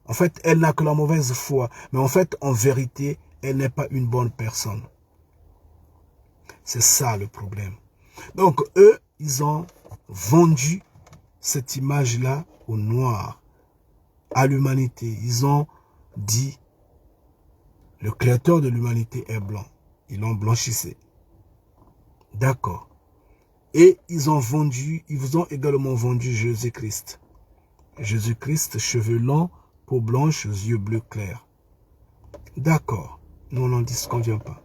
En fait, elle n'a que la mauvaise foi. Mais en fait, en vérité, elle n'est pas une bonne personne. C'est ça le problème. Donc, eux, ils ont vendu cette image-là au noir, à l'humanité. Ils ont dit, le créateur de l'humanité est blanc. Ils l'ont blanchissé. D'accord. Et ils vous ont également vendu Jésus-Christ. Jésus-Christ, cheveux longs, peau blanche, yeux bleus clairs. D'accord. Nous, on n'en disconvient pas.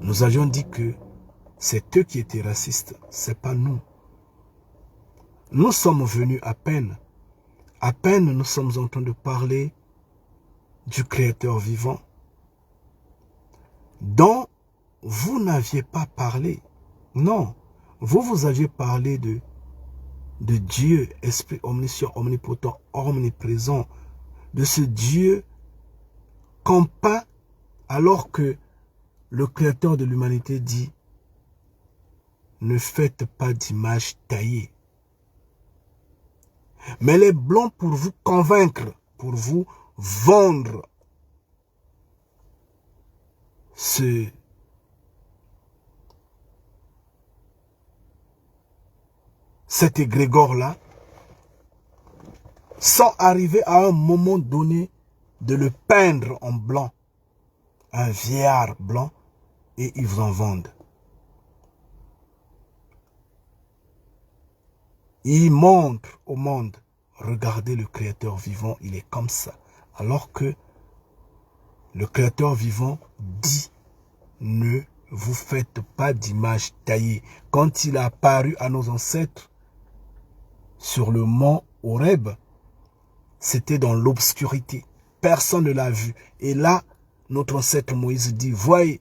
Nous avions dit que c'est eux qui étaient racistes, c'est pas nous. Nous sommes venus à peine nous sommes en train de parler du Créateur vivant, dont vous n'aviez pas parlé. Non, vous aviez parlé de Dieu, Esprit omniscient, omnipotent, omniprésent, de ce Dieu qu'on peint alors que le Créateur de l'humanité dit « Ne faites pas d'image taillée ». Mais les blancs, pour vous convaincre, pour vous vendre cet égrégore-là, sans arriver à un moment donné de le peindre en blanc, un vieillard blanc, et ils vous en vendent. Ils montrent au monde, regardez le Créateur vivant, il est comme ça. Alors que le Créateur vivant dit, ne vous faites pas d'image taillée. Quand il a apparu à nos ancêtres sur le mont Horeb, c'était dans l'obscurité. Personne ne l'a vu. Et là, notre ancêtre Moïse dit, voyez,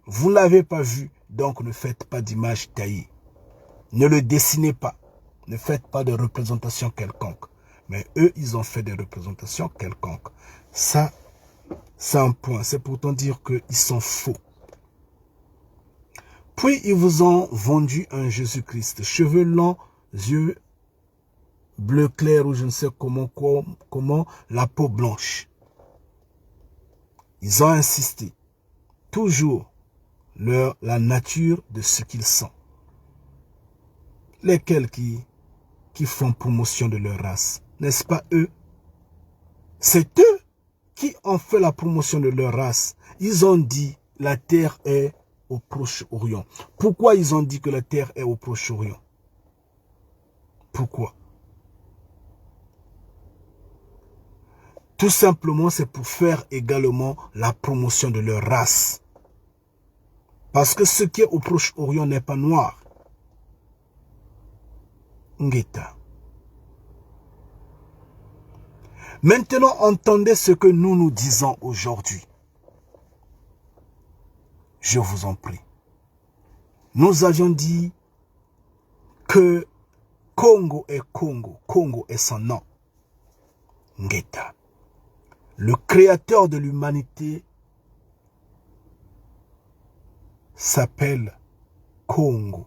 vous ne l'avez pas vu, donc ne faites pas d'image taillée. Ne le dessinez pas. Ne faites pas de représentation quelconque. Mais eux, ils ont fait des représentations quelconques. Ça, c'est un point. C'est pourtant dire qu'ils sont faux. Puis, ils vous ont vendu un Jésus-Christ. Cheveux longs, yeux bleu clair ou je ne sais comment, la peau blanche. Ils ont insisté. Toujours la nature de ce qu'ils sont. Lesquels qui font promotion de leur race. N'est-ce pas eux? C'est eux qui ont fait la promotion de leur race. Ils ont dit la terre est au Proche-Orient. Pourquoi ils ont dit que la terre est au Proche-Orient? Pourquoi? Tout simplement, c'est pour faire également la promotion de leur race. Parce que ce qui est au Proche-Orient n'est pas noir. Ngeta. Maintenant, entendez ce que nous disons aujourd'hui. Je vous en prie. Nous avions dit que Congo est Congo. Congo est son nom. Ngeta. Le créateur de l'humanité s'appelle Congo.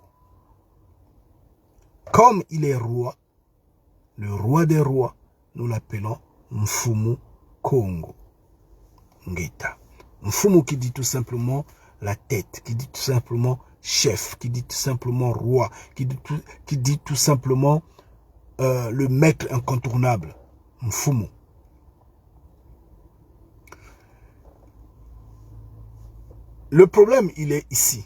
Comme il est roi, le roi des rois, nous l'appelons Mfumu Kongo Ngeta. Mfumu qui dit tout simplement la tête, qui dit tout simplement chef, qui dit tout simplement roi, qui dit tout simplement le maître incontournable. Mfumu. Le problème, il est ici.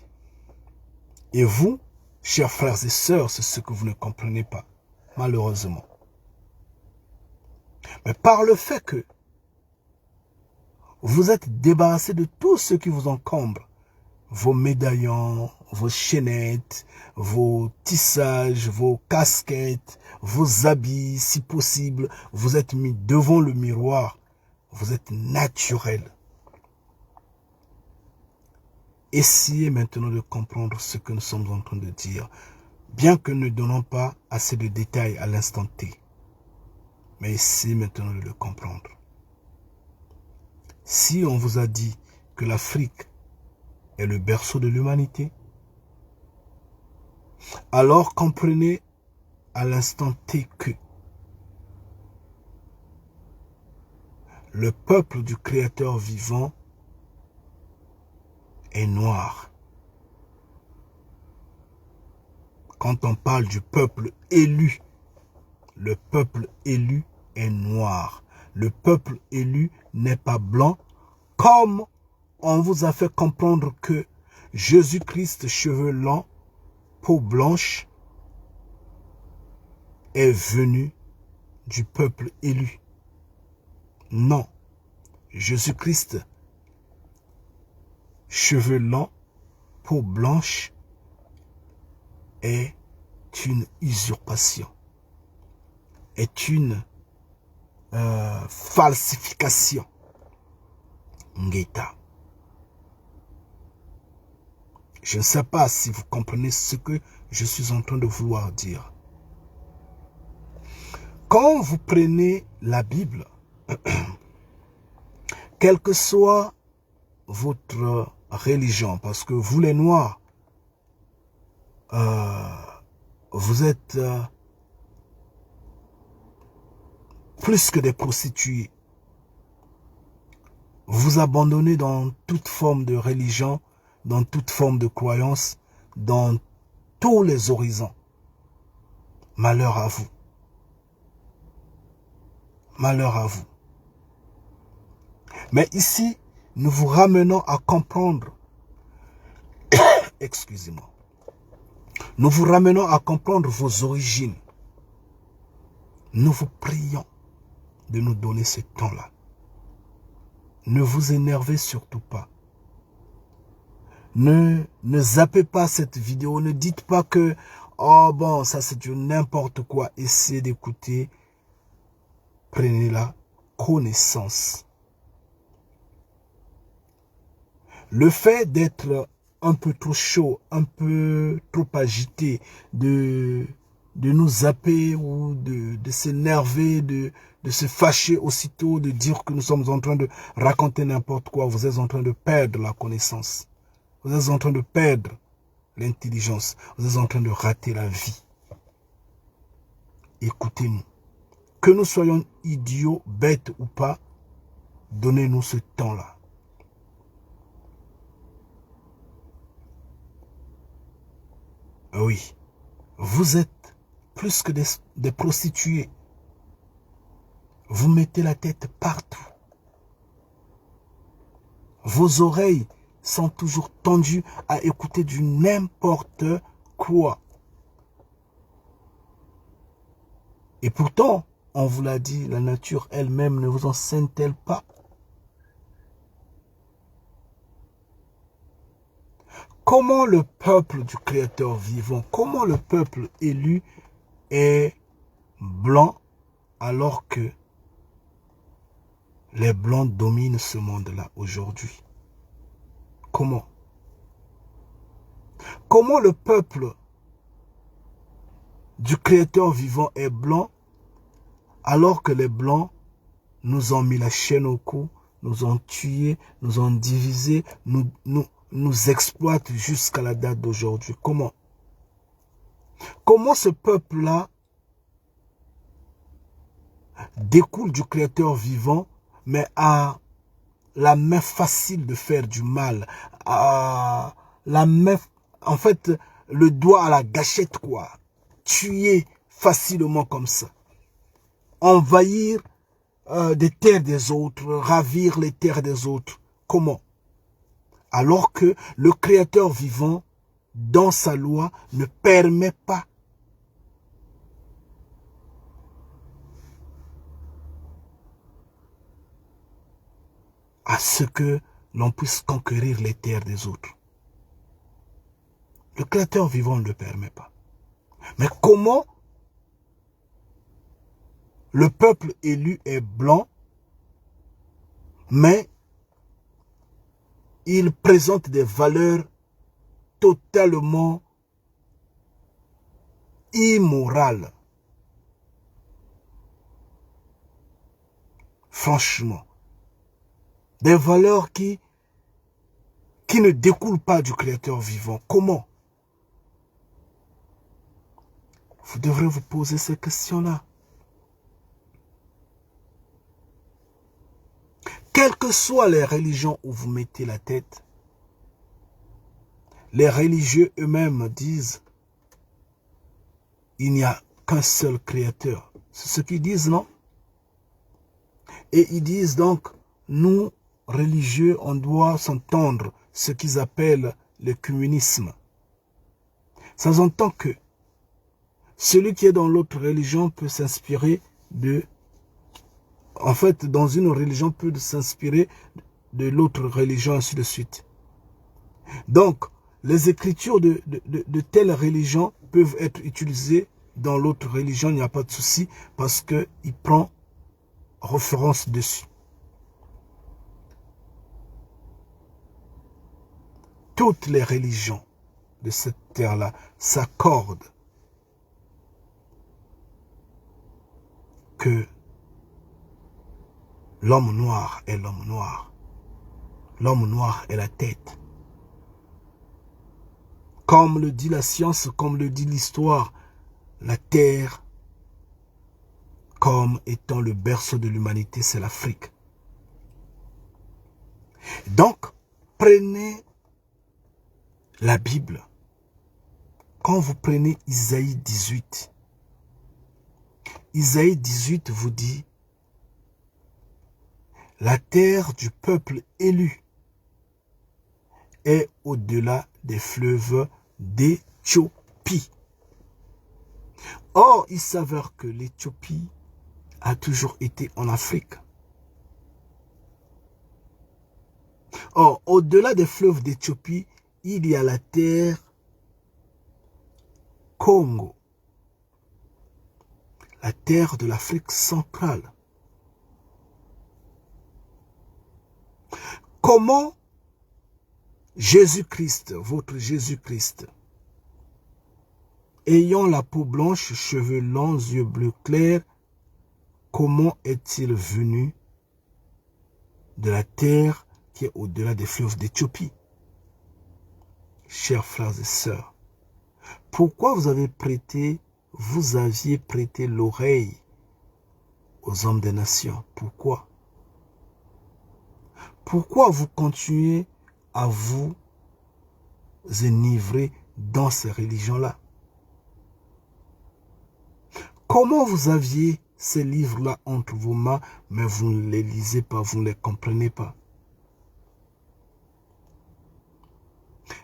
Et vous, chers frères et sœurs, c'est ce que vous ne comprenez pas, malheureusement. Mais par le fait que vous êtes débarrassé de tout ce qui vous encombre, vos médaillons, vos chaînettes, vos tissages, vos casquettes, vos habits, si possible, vous êtes mis devant le miroir, vous êtes naturel. Essayez maintenant de comprendre ce que nous sommes en train de dire, bien que nous ne donnons pas assez de détails à l'instant T. Mais essayez maintenant de le comprendre. Si on vous a dit que l'Afrique est le berceau de l'humanité, alors comprenez à l'instant T que le peuple du Créateur vivant est noir. Quand on parle du peuple élu, le peuple élu est noir. Le peuple élu n'est pas blanc, comme on vous a fait comprendre que Jésus-Christ, cheveux longs, peau blanche, est venu du peuple élu. Non, Jésus-Christ, cheveux longs, peau blanche, est une usurpation, est une falsification. Ngeta. Je ne sais pas si vous comprenez ce que je suis en train de vouloir dire. Quand vous prenez la Bible, quelle que soit votre religion, parce que vous les Noirs, vous êtes plus que des prostituées. Vous abandonnez dans toute forme de religion, dans toute forme de croyance, dans tous les horizons. Malheur à vous. Malheur à vous. Mais ici, nous vous ramenons à comprendre, excusez-moi, nous vous ramenons à comprendre vos origines. Nous vous prions de nous donner ce temps-là. Ne vous énervez surtout pas. Ne zappez pas cette vidéo. Ne dites pas que, oh bon, ça c'est du n'importe quoi. Essayez d'écouter. Prenez la connaissance. Le fait d'être un peu trop chaud, un peu trop agité, de nous zapper ou de s'énerver, de se fâcher aussitôt, de dire que nous sommes en train de raconter n'importe quoi, vous êtes en train de perdre la connaissance. Vous êtes en train de perdre l'intelligence. Vous êtes en train de rater la vie. Écoutez-nous. Que nous soyons idiots, bêtes ou pas, donnez-nous ce temps-là. Oui, vous êtes plus que des prostituées. Vous mettez la tête partout. Vos oreilles sont toujours tendues à écouter du n'importe quoi. Et pourtant, on vous l'a dit, la nature elle-même ne vous enseigne-t-elle pas? Comment le peuple du Créateur vivant, comment le peuple élu est blanc alors que les blancs dominent ce monde-là aujourd'hui? Comment? Comment le peuple du Créateur vivant est blanc alors que les blancs nous ont mis la chaîne au cou, nous ont tués, nous ont divisés, nous exploitent jusqu'à la date d'aujourd'hui? Comment? Comment ce peuple-là découle du Créateur vivant, mais a la main facile de faire du mal, a la main, en fait, le doigt à la gâchette, quoi. Tuer facilement comme ça. Envahir des terres des autres, ravir les terres des autres. Comment? Alors que le Créateur vivant, dans sa loi, ne permet pas à ce que l'on puisse conquérir les terres des autres. Le Créateur vivant ne le permet pas. Mais comment le peuple élu est blanc, mais il présente des valeurs totalement immorales. Franchement. Des valeurs qui ne découlent pas du Créateur vivant. Comment? Vous devrez vous poser ces questions-là. Quelles que soient les religions où vous mettez la tête, les religieux eux-mêmes disent il n'y a qu'un seul Créateur. C'est ce qu'ils disent, non? Et ils disent donc, nous, religieux, on doit s'entendre ce qu'ils appellent le communisme. Ça s'entend que celui qui est dans l'autre religion peut s'inspirer de... En fait, dans une religion peut s'inspirer de l'autre religion, ainsi de suite. Donc, les écritures de telle religion peuvent être utilisées dans l'autre religion, il n'y a pas de souci, parce qu'il prend référence dessus. Toutes les religions de cette terre-là s'accordent que l'homme noir est l'homme noir. L'homme noir est la tête. Comme le dit la science, comme le dit l'histoire, la terre, comme étant le berceau de l'humanité, c'est l'Afrique. Donc, prenez la Bible. Quand vous prenez Isaïe 18, Isaïe 18 vous dit la terre du peuple élu est au-delà des fleuves d'Éthiopie. Or, il s'avère que l'Éthiopie a toujours été en Afrique. Or, au-delà des fleuves d'Éthiopie, il y a la terre Congo, la terre de l'Afrique centrale. Comment Jésus-Christ, votre Jésus-Christ, ayant la peau blanche, cheveux longs, yeux bleus clairs, comment est-il venu de la terre qui est au-delà des fleuves d'Éthiopie? Chers frères et sœurs, pourquoi vous aviez prêté l'oreille aux hommes des nations? Pourquoi? Pourquoi vous continuez à vous enivrer dans ces religions-là? Comment vous aviez ces livres-là entre vos mains, mais vous ne les lisez pas, vous ne les comprenez pas?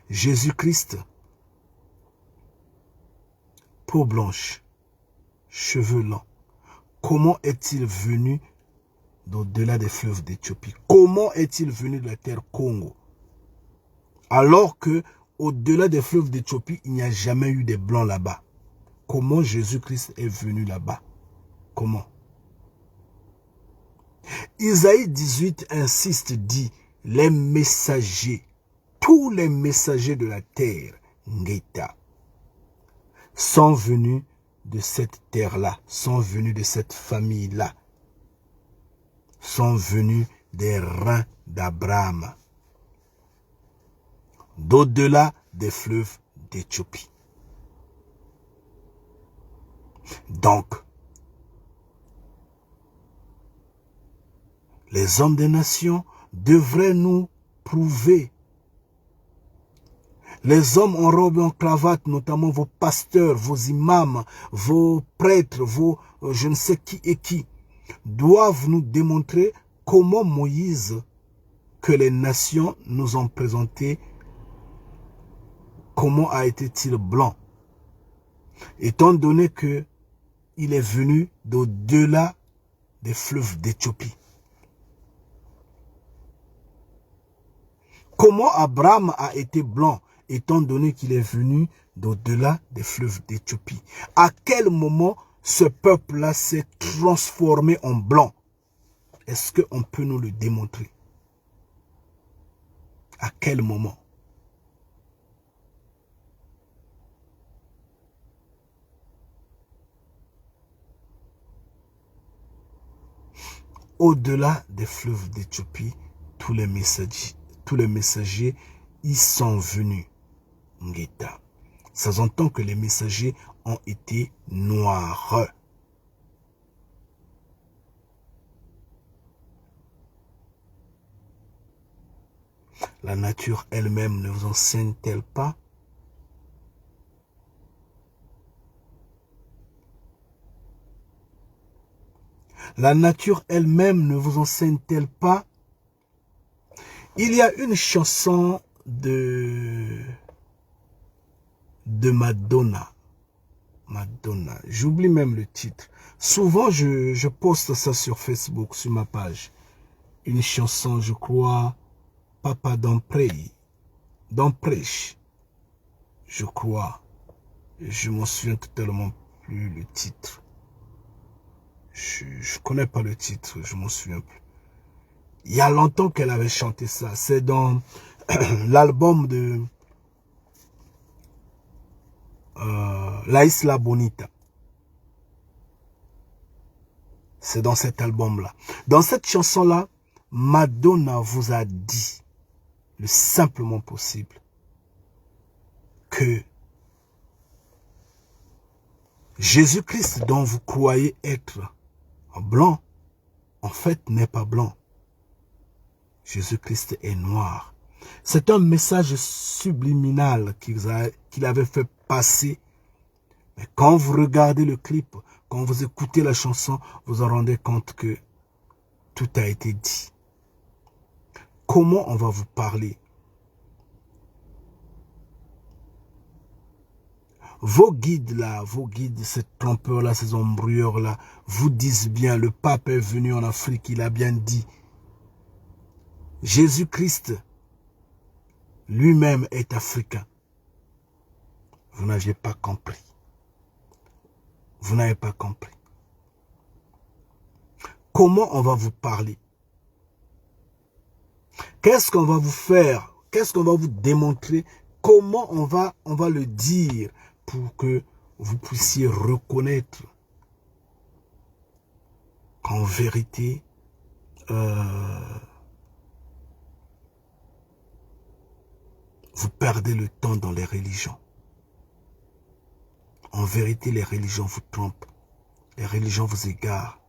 Jésus-Christ, peau blanche, cheveux longs, comment est-il venu d'au-delà des fleuves d'Éthiopie? Comment est-il venu de la terre Congo? Alors que au-delà des fleuves d'Éthiopie, il n'y a jamais eu de blancs là-bas. Comment Jésus-Christ est venu là-bas? Comment? Isaïe 18 insiste, dit, les messagers, tous les messagers de la terre, Ngeta, sont venus de cette terre-là, sont venus de cette famille-là, sont venus des reins d'Abraham, d'au-delà des fleuves d'Éthiopie. Donc, les hommes des nations devraient nous prouver. Les hommes en robe et en cravate, notamment vos pasteurs, vos imams, vos prêtres, vos je ne sais qui et qui, doivent nous démontrer comment Moïse, que les nations nous ont présenté, comment a été-il blanc, étant donné que il est venu d'au-delà des fleuves d'Éthiopie. Comment Abraham a été blanc, étant donné qu'il est venu d'au-delà des fleuves d'Éthiopie? À quel moment ce peuple-là s'est transformé en blanc? Est-ce qu'on peut nous le démontrer? À quel moment? Au-delà des fleuves d'Éthiopie, tous les messagers y sont venus. Ngeta. Ça s'entend que les messagers ont été noirs. La nature elle-même ne vous enseigne-t-elle pas? La nature elle-même ne vous enseigne-t-elle pas? Il y a une chanson de Madonna. Madonna. J'oublie même le titre. Souvent, je poste ça sur Facebook, sur ma page. Une chanson, je crois, Papa d'Emprèche, je crois. Je m'en souviens totalement plus le titre. Je connais pas le titre, je m'en souviens plus. Il y a longtemps qu'elle avait chanté ça. C'est dans l'album de La Isla Bonita. C'est dans cet album-là. Dans cette chanson-là, Madonna vous a dit le simplement possible que Jésus-Christ dont vous croyez être blanc, en fait n'est pas blanc. Jésus-Christ est noir. C'est un message subliminal qu'il avait fait passer. Mais quand vous regardez le clip, quand vous écoutez la chanson, vous vous rendez compte que tout a été dit. Comment on va vous parler? Vos guides là, ces trompeurs là, ces embrouilleurs là, vous disent bien, le pape est venu en Afrique, il a bien dit. Jésus-Christ lui-même est africain. Vous n'aviez pas compris. Vous n'avez pas compris. Comment on va vous parler? Qu'est-ce qu'on va vous faire? Qu'est-ce qu'on va vous démontrer? Comment on va le dire pour que vous puissiez reconnaître qu'en vérité, vous perdez le temps dans les religions. En vérité, les religions vous trompent. Les religions vous égarent.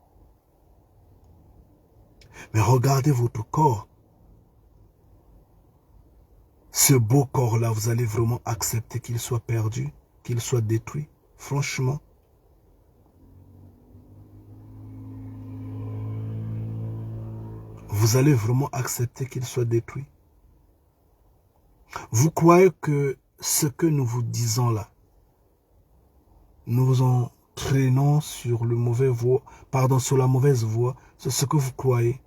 Mais regardez votre corps. Ce beau corps-là, vous allez vraiment accepter qu'il soit perdu, qu'il soit détruit? Franchement. Vous allez vraiment accepter qu'il soit détruit? Vous croyez que ce que nous vous disons là, nous vous entraînons sur le mauvais voie, sur la mauvaise voie, c'est ce que vous croyez?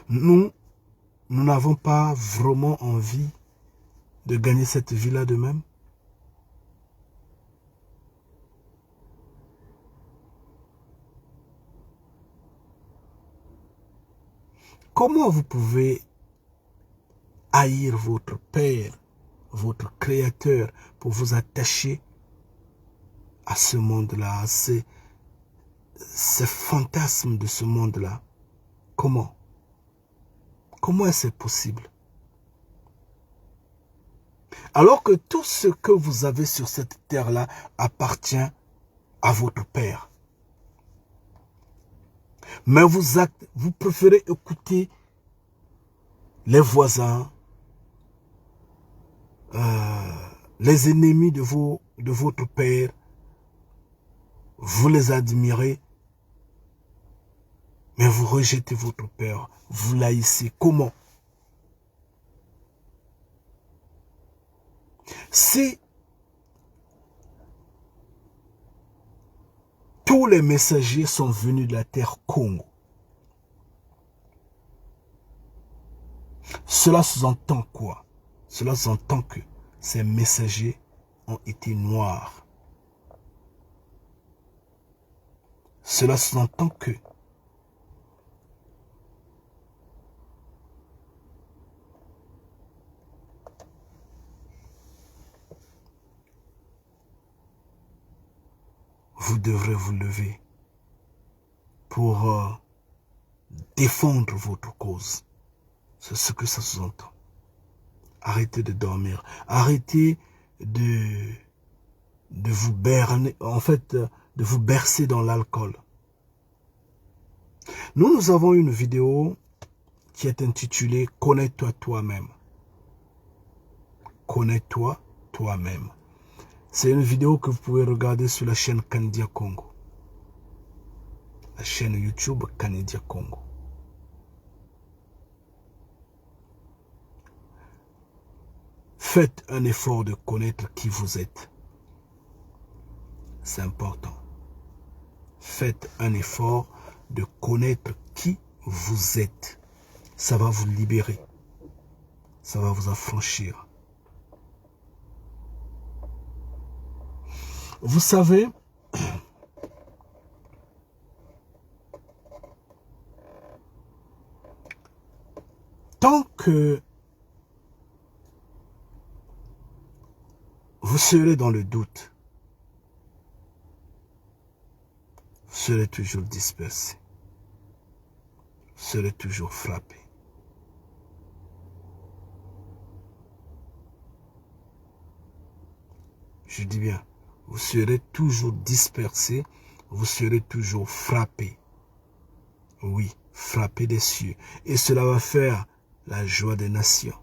Nous n'avons pas vraiment envie de gagner cette vie-là de même. Comment vous pouvez haïr votre Père, votre Créateur, pour vous attacher à ce monde-là, à ces fantasmes de ce monde-là? Comment? Comment est-ce possible? Alors que tout ce que vous avez sur cette terre-là appartient à votre Père. Mais vous préférez écouter les voisins, les ennemis de votre Père. Vous les admirez, mais vous rejetez votre Père. Vous l'haïssez. Comment? Si tous les messagers sont venus de la terre Congo, cela sous-entend quoi? Cela sous-entend que ces messagers ont été noirs. Cela sous-entend que vous devrez vous lever pour défendre votre cause. C'est ce que ça sous-entend. Arrêtez de dormir. Arrêtez de vous berner, en fait, de vous bercer dans l'alcool. Nous avons une vidéo qui est intitulée « Connais-toi toi-même ». Connais-toi toi-même. C'est une vidéo que vous pouvez regarder sur la chaîne Kanidia Congo. La chaîne YouTube Kanidia Congo. Faites un effort de connaître qui vous êtes. C'est important. Faites un effort de connaître qui vous êtes. Ça va vous libérer. Ça va vous affranchir. Vous savez, tant que vous serez dans le doute, vous serez toujours dispersé, vous serez toujours frappé. Je dis bien, vous serez toujours dispersé, vous serez toujours frappé. Oui, frappé des cieux. Et cela va faire la joie des nations.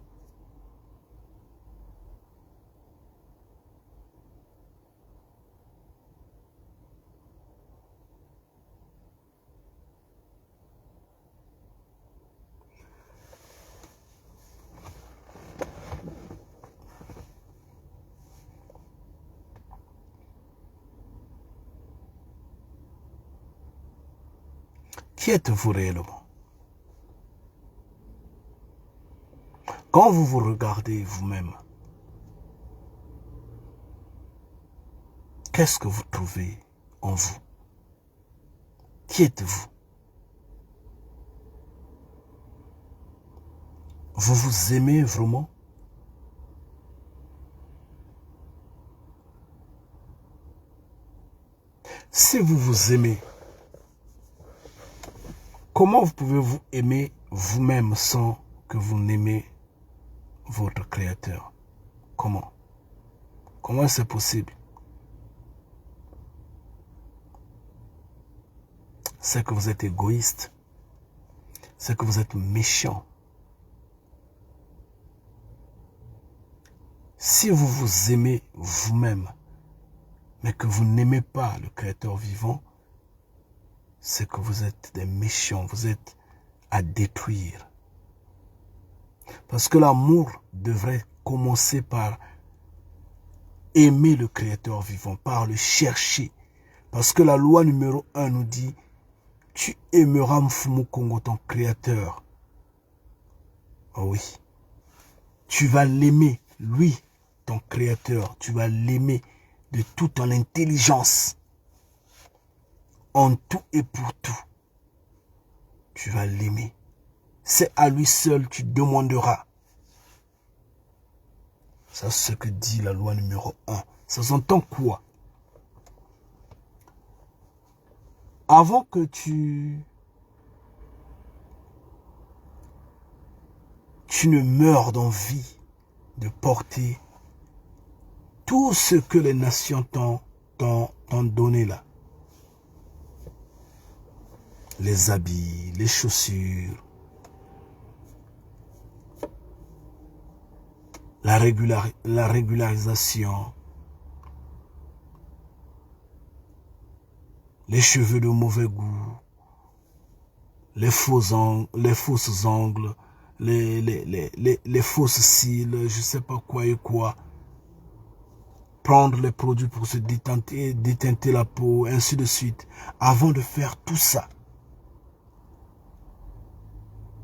Qui êtes-vous réellement? Quand vous vous regardez vous-même, qu'est-ce que vous trouvez en vous? Qui êtes-vous? Vous vous aimez vraiment? Si vous vous aimez, comment vous pouvez vous aimer vous-même sans que vous n'aimez votre Créateur? Comment? Comment c'est possible? C'est que vous êtes égoïste. C'est que vous êtes méchant. Si vous vous aimez vous-même, mais que vous n'aimez pas le Créateur vivant, c'est que vous êtes des méchants, vous êtes à détruire. Parce que l'amour devrait commencer par aimer le Créateur vivant, par le chercher. Parce que la loi numéro 1 nous dit, tu aimeras Mfumu Kongo, ton Créateur. Oh oui. Tu vas l'aimer, lui, ton Créateur. Tu vas l'aimer de toute ton intelligence. En tout et pour tout. Tu vas l'aimer. C'est à lui seul tu demanderas. Ça, c'est ce que dit la loi numéro 1. Ça s'entend quoi? Avant que tu ne meurs d'envie de porter tout ce que les nations t'ont donné là. Les habits, les chaussures, la régularisation, les cheveux de mauvais goût, les fausses ongles, les fausses cils, je sais pas quoi et quoi. Prendre les produits pour se déteinter la peau, ainsi de suite. Avant de faire tout ça,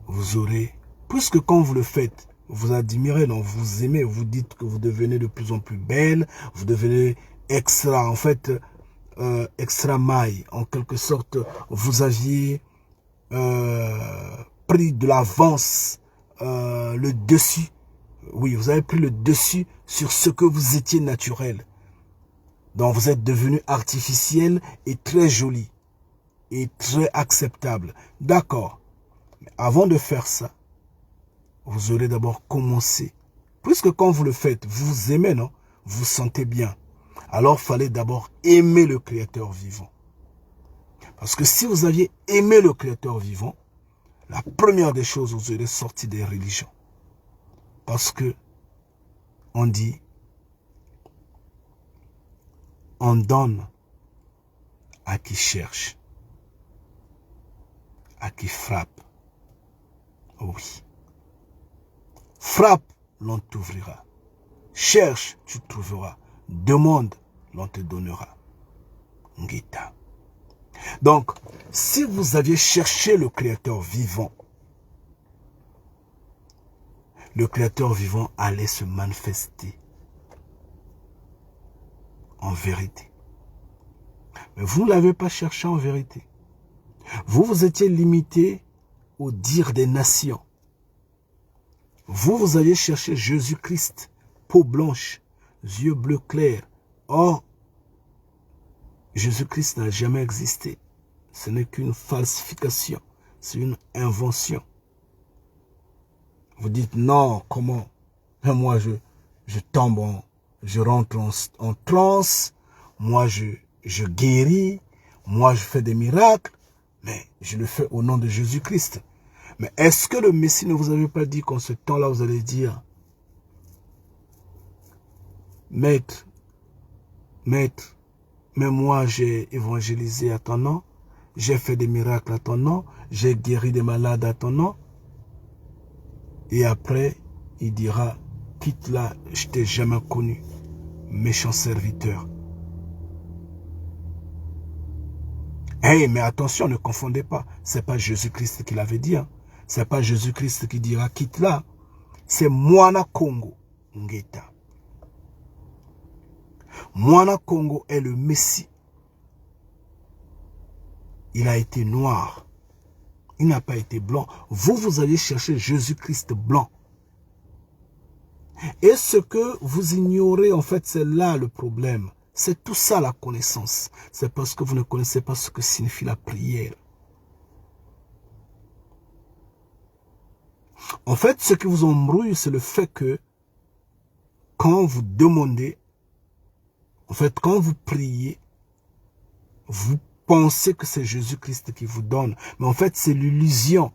vous aurez, puisque quand vous le faites, vous admirez, donc vous aimez, vous dites que vous devenez de plus en plus belle, vous devenez extra, en fait, extra maille, en quelque sorte, vous aviez pris de l'avance, le dessus, oui, vous avez pris le dessus sur ce que vous étiez naturel. Donc vous êtes devenu artificiel et très joli, et très acceptable. D'accord. Avant de faire ça, vous aurez d'abord commencé. Puisque quand vous le faites, vous aimez, non? Vous sentez bien. Alors, il fallait d'abord aimer le Créateur vivant. Parce que si vous aviez aimé le Créateur vivant, la première des choses, vous aurez sorti des religions. Parce que, on dit, on donne à qui cherche, à qui frappe. Oui. Frappe, l'on t'ouvrira. Cherche, tu trouveras. Demande, l'on te donnera. Ngita. Donc, si vous aviez cherché le Créateur vivant, le Créateur vivant allait se manifester en vérité. Mais vous ne l'avez pas cherché en vérité. Vous étiez limité au dire des nations. Vous avez cherché Jésus-Christ, peau blanche, yeux bleus clairs. Or, Jésus-Christ n'a jamais existé. Ce n'est qu'une falsification, c'est une invention. Vous dites non, comment? Moi, je tombe, je rentre en transe, moi, je guéris, moi, je fais des miracles, mais je le fais au nom de Jésus-Christ. Mais est-ce que le Messie ne vous avait pas dit qu'en ce temps-là, vous allez dire, Maître, mais moi j'ai évangélisé à ton nom, j'ai fait des miracles à ton nom, j'ai guéri des malades à ton nom. Et après, il dira, quitte là, je t'ai jamais connu, méchant serviteur. Hey, mais attention, ne confondez pas, c'est pas Jésus-Christ qui l'avait dit, hein. C'est pas Jésus-Christ qui dira quitte là. C'est Moana Congo Ngeta. Moana Congo est le Messie. Il a été noir. Il n'a pas été blanc. Vous allez chercher Jésus-Christ blanc. Et ce que vous ignorez, en fait, c'est là le problème. C'est tout ça la connaissance. C'est parce que vous ne connaissez pas ce que signifie la prière. En fait, ce qui vous embrouille, c'est le fait que quand vous demandez, en fait, quand vous priez, vous pensez que c'est Jésus-Christ qui vous donne. Mais en fait, c'est l'illusion.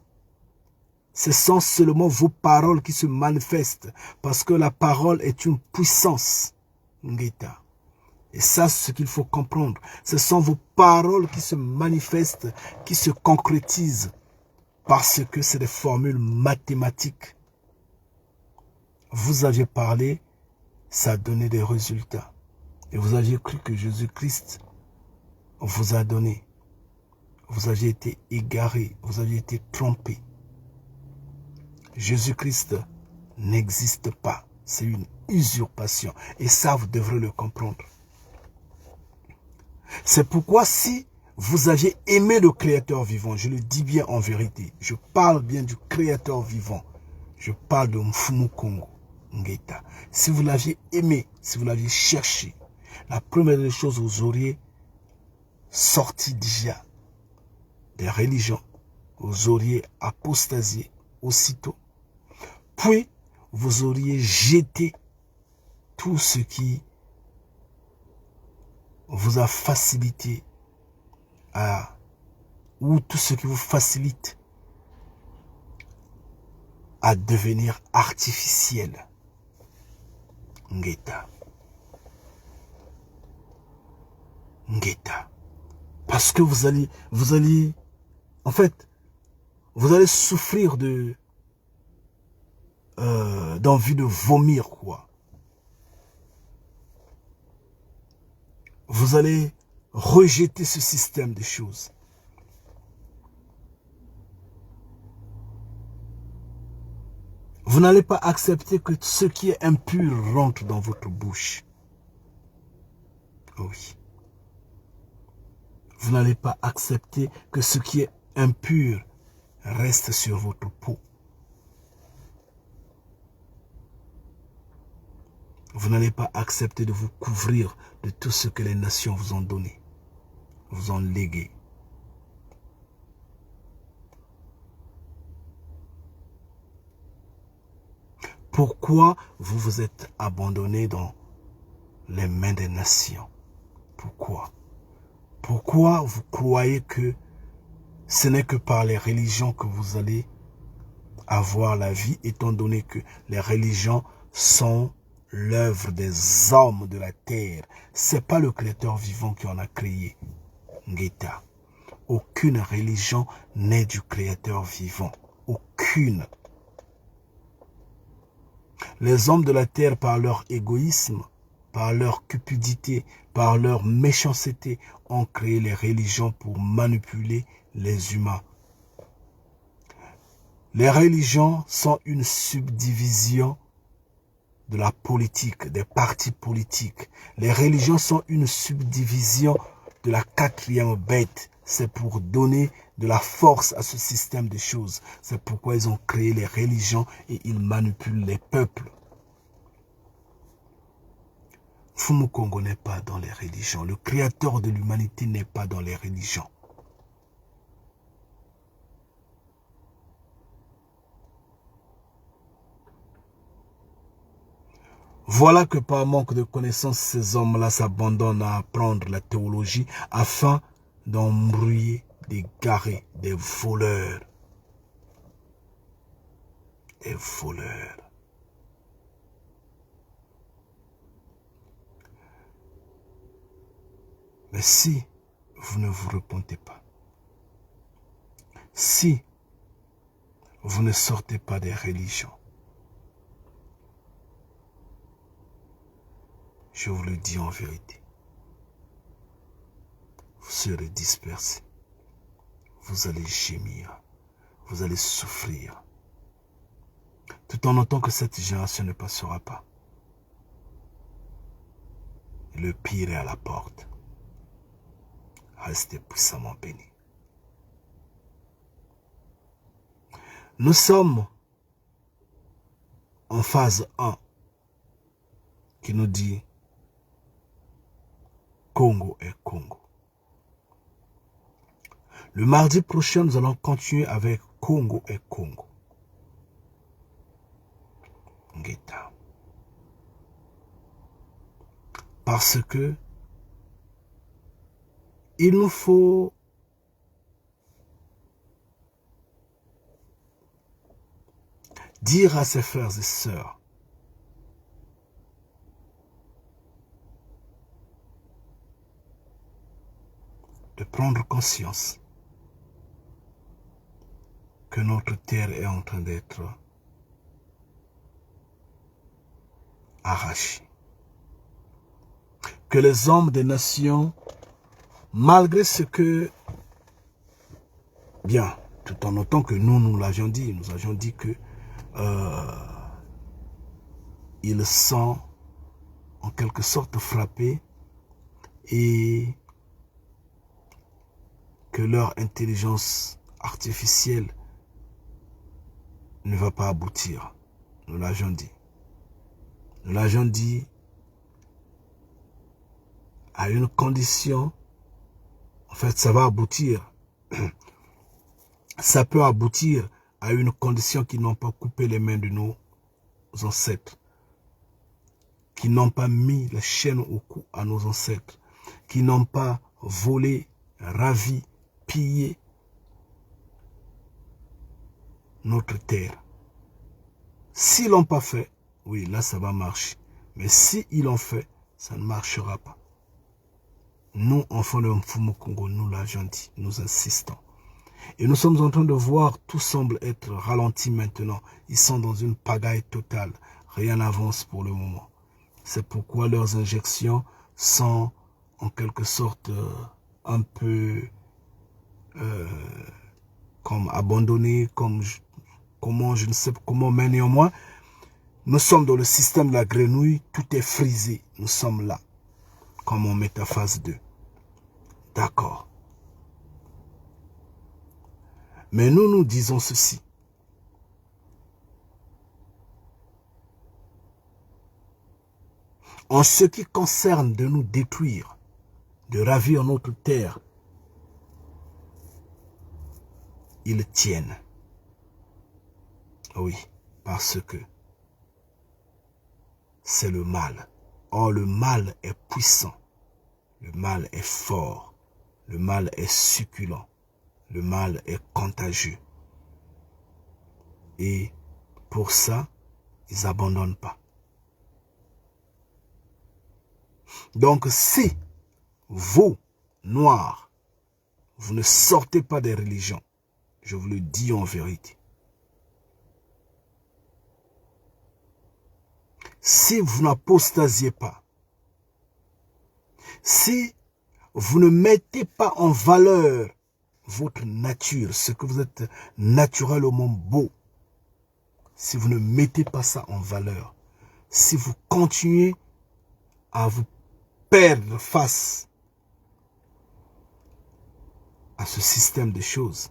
Ce sont seulement vos paroles qui se manifestent. Parce que la parole est une puissance. Et ça, c'est ce qu'il faut comprendre. Ce sont vos paroles qui se manifestent, qui se concrétisent. Parce que c'est des formules mathématiques. Vous aviez parlé, ça a donné des résultats. Et vous aviez cru que Jésus-Christ vous a donné. Vous aviez été égaré, vous aviez été trompé. Jésus-Christ n'existe pas. C'est une usurpation. Et ça, vous devrez le comprendre. C'est pourquoi si vous aviez aimé le Créateur vivant, je le dis bien en vérité, je parle bien du Créateur vivant, je parle de Mfumu Congo Ngeta. Si vous l'aviez aimé, si vous l'aviez cherché, la première des choses, vous auriez sorti déjà des religions, vous auriez apostasié aussitôt, puis vous auriez jeté tout ce qui vous a facilité à, ou tout ce qui vous facilite à devenir artificiel. Ngeta. Ngeta. Parce que vous allez, en fait, vous allez souffrir d'envie de vomir, quoi. Vous allez rejeter ce système de choses. Vous n'allez pas accepter que ce qui est impur rentre dans votre bouche. Oui. Vous n'allez pas accepter que ce qui est impur reste sur votre peau. Vous n'allez pas accepter de vous couvrir de tout ce que les nations vous ont donné, vous ont légué. Pourquoi vous vous êtes abandonné dans les mains des nations? Pourquoi? Pourquoi vous croyez que ce n'est que par les religions que vous allez avoir la vie, étant donné que les religions sont l'œuvre des hommes de la terre? Ce n'est pas le créateur vivant qui en a créé. Ngeta. Aucune religion n'est du créateur vivant. Aucune. Les hommes de la terre, par leur égoïsme, par leur cupidité, par leur méchanceté, ont créé les religions pour manipuler les humains. Les religions sont une subdivision de la politique, des partis politiques. Les religions sont une subdivision de la quatrième bête. C'est pour donner de la force à ce système de choses. C'est pourquoi ils ont créé les religions et ils manipulent les peuples. Fumu Kongo n'est pas dans les religions. Le créateur de l'humanité n'est pas dans les religions. Voilà que par manque de connaissances, ces hommes-là s'abandonnent à apprendre la théologie afin d'embrouiller des garés, des voleurs. Des voleurs. Mais si vous ne vous repentez pas, si vous ne sortez pas des religions, je vous le dis en vérité, vous serez dispersés, vous allez gémir, vous allez souffrir, tout en notant que cette génération ne passera pas. Le pire est à la porte. Restez puissamment bénis. Nous sommes en phase 1 qui nous dit Congo est Congo. Le mardi prochain, nous allons continuer avec Congo est Congo. Ngeta. Parce que il nous faut dire à ses frères et sœurs de prendre conscience que notre terre est en train d'être arrachée. Que les hommes des nations, malgré ce que, bien, tout en notant que nous l'avions dit, nous avions dit que ils sont en quelque sorte frappés et que leur intelligence artificielle ne va pas aboutir. Nous l'avions dit. Nous l'avions dit à une condition. En fait, ça va aboutir. Ça peut aboutir à une condition qui n'ont pas coupé les mains de nos ancêtres, qui n'ont pas mis la chaîne au cou à nos ancêtres, qui n'ont pas volé, ravi, pillé notre terre. S'ils l'ont pas fait, oui, là ça va marcher. Mais s'ils l'ont fait, ça ne marchera pas. Nous, enfants de Mfumu Kongo, nous l'avions dit, nous insistons. Et nous sommes en train de voir, tout semble être ralenti maintenant. Ils sont dans une pagaille totale. Rien n'avance pour le moment. C'est pourquoi leurs injections sont en quelque sorte un peu comme abandonnées, comment, je ne sais pas comment, mais néanmoins, nous sommes dans le système de la grenouille, tout est frisé. Nous sommes là, comme en métaphase 2. D'accord. Mais nous disons ceci. En ce qui concerne de nous détruire, de ravir notre terre, ils tiennent. Oui, parce que c'est le mal. Or, le mal est puissant. Le mal est fort. Le mal est succulent. Le mal est contagieux. Et pour ça, ils n'abandonnent pas. Donc, si vous, Noirs, vous ne sortez pas des religions, je vous le dis en vérité, si vous n'apostasiez pas, si vous ne mettez pas en valeur votre nature, ce que vous êtes naturellement beau, si vous ne mettez pas ça en valeur, si vous continuez à vous perdre face à ce système de choses,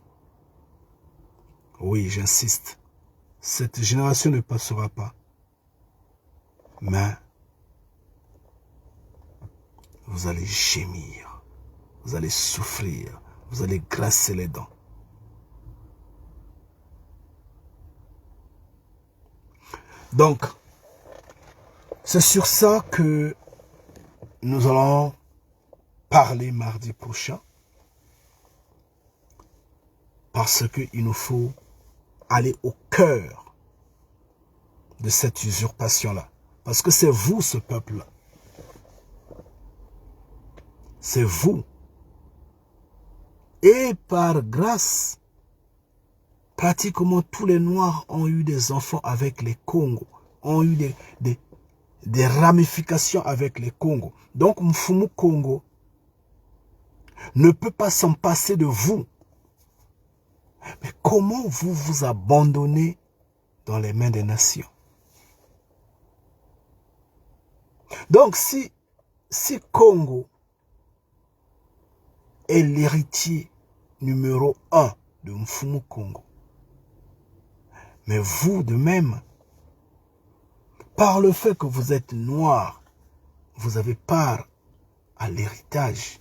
oui, j'insiste, cette génération ne passera pas, mais vous allez gémir, vous allez souffrir, vous allez grasser les dents. Donc, c'est sur ça que nous allons parler mardi prochain. Parce qu'il nous faut aller au cœur de cette usurpation-là. Parce que c'est vous, ce peuple-là. C'est vous. Et par grâce, pratiquement tous les Noirs ont eu des enfants avec les Congos, ont eu des ramifications avec les Congos. Donc Mfumu Kongo ne peut pas s'en passer de vous. Mais comment vous vous abandonnez dans les mains des nations? Donc si Congo est l'héritier numéro 1 de Mfumu Kongo, mais vous de même, par le fait que vous êtes noir, vous avez part à l'héritage.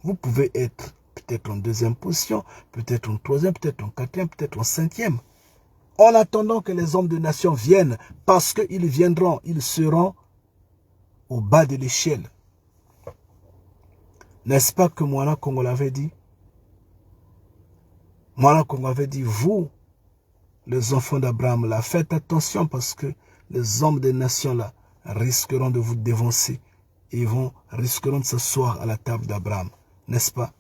Vous pouvez être peut-être en deuxième position, peut-être en troisième, peut-être en quatrième, peut-être en cinquième. En attendant que les hommes de nation viennent, parce qu'ils viendront, ils seront au bas de l'échelle. N'est-ce pas que Moana Kongo l'avait dit? Moana Kongo avait dit, vous, les enfants d'Abraham, là, faites attention parce que les hommes des nations là risqueront de vous dévancer et risqueront de s'asseoir à la table d'Abraham. N'est-ce pas?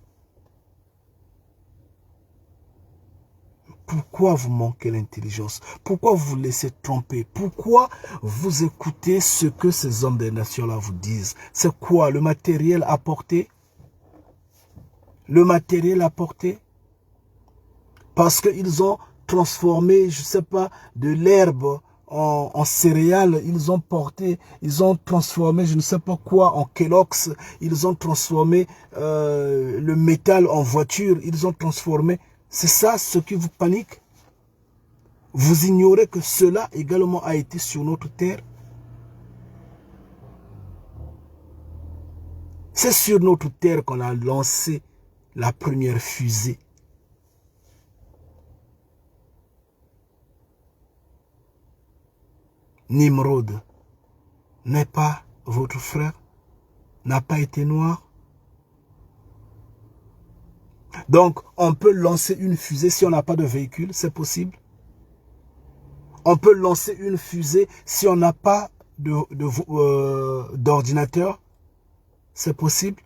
Pourquoi vous manquez l'intelligence? Pourquoi vous vous laissez tromper? Pourquoi vous écoutez ce que ces hommes des nations-là vous disent? C'est quoi? Le matériel apporté? Le matériel apporté? Parce qu'ils ont transformé, je ne sais pas, de l'herbe en céréales, ils ont transformé, je ne sais pas quoi, en Kellogg's, ils ont transformé le métal en voiture, ils ont transformé. C'est ça ce qui vous panique? Vous ignorez que cela également a été sur notre terre? C'est sur notre terre qu'on a lancé la première fusée. Nimrod n'est pas votre frère, n'a pas été noir. Donc, on peut lancer une fusée si on n'a pas de véhicule, c'est possible. On peut lancer une fusée si on n'a pas d'ordinateur, c'est possible.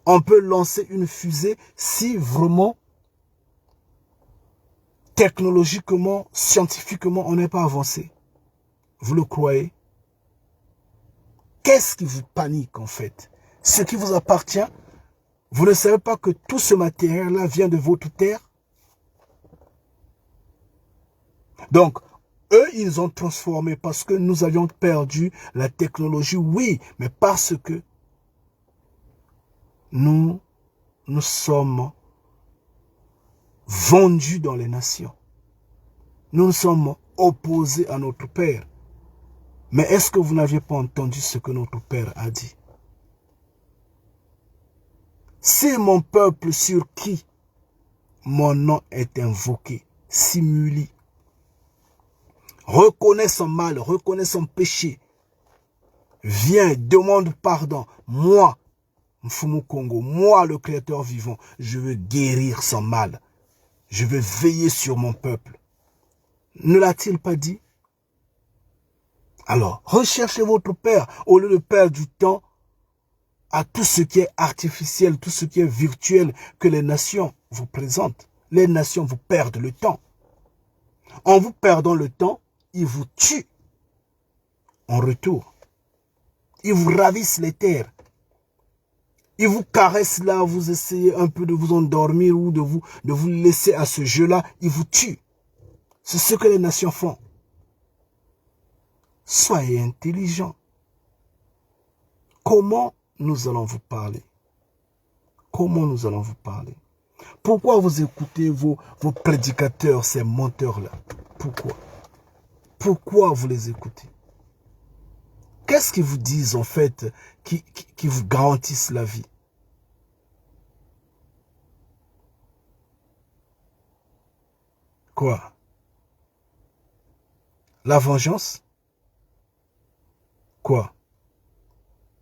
On peut lancer une fusée si vraiment, technologiquement, scientifiquement, on n'est pas avancé. Vous le croyez? Qu'est-ce qui vous panique en fait? Ce qui vous appartient, vous ne savez pas que tout ce matériel-là vient de votre terre? Donc, eux, ils ont transformé parce que nous avions perdu la technologie, oui, mais parce que nous sommes vendus dans les nations. Nous sommes opposés à notre Père. Mais est-ce que vous n'aviez pas entendu ce que notre Père a dit? C'est mon peuple sur qui mon nom est invoqué, simule. Reconnais son mal, reconnais son péché. Viens, demande pardon. Moi, Mfumu Kongo, moi le Créateur vivant, je veux guérir son mal. Je veux veiller sur mon peuple. Ne l'a-t-il pas dit? Alors, recherchez votre Père au lieu de perdre du temps à tout ce qui est artificiel, tout ce qui est virtuel que les nations vous présentent. Les nations vous perdent le temps. En vous perdant le temps, ils vous tuent en retour. Ils vous ravissent les terres. Ils vous caressent là, vous essayez un peu de vous endormir ou de vous laisser à ce jeu-là. Ils vous tuent. C'est ce que les nations font. Soyez intelligents. Comment nous allons vous parler? Comment nous allons vous parler? Pourquoi vous écoutez vos prédicateurs, ces menteurs-là? Pourquoi? Pourquoi vous les écoutez? Qu'est-ce qu'ils vous disent en fait qui vous garantissent la vie? Quoi? La vengeance? Quoi?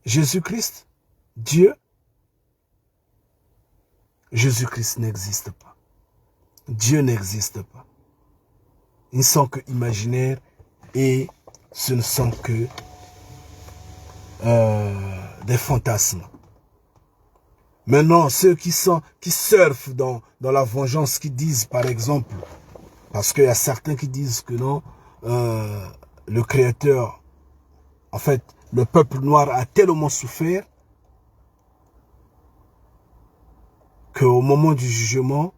Jésus-Christ? Dieu? Jésus-Christ n'existe pas. Dieu n'existe pas. Ils ne sont que imaginaires et ce ne sont que des fantasmes. Maintenant, ceux qui surfent dans la vengeance, qui disent par exemple, parce qu'il y a certains qui disent que non, le Créateur, en fait, le peuple noir a tellement souffert qu'au moment du jugement,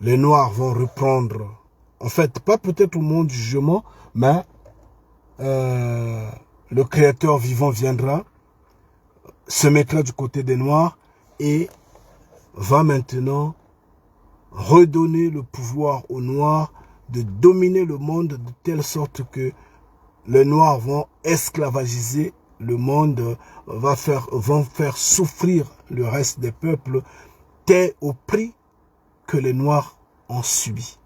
les Noirs vont reprendre, en fait, pas peut-être au moment du jugement, mais le Créateur vivant viendra, se mettra du côté des Noirs et va maintenant redonner le pouvoir aux Noirs de dominer le monde de telle sorte que les Noirs vont esclavagiser le monde, vont faire souffrir le reste des peuples, tel au prix que les Noirs ont subi.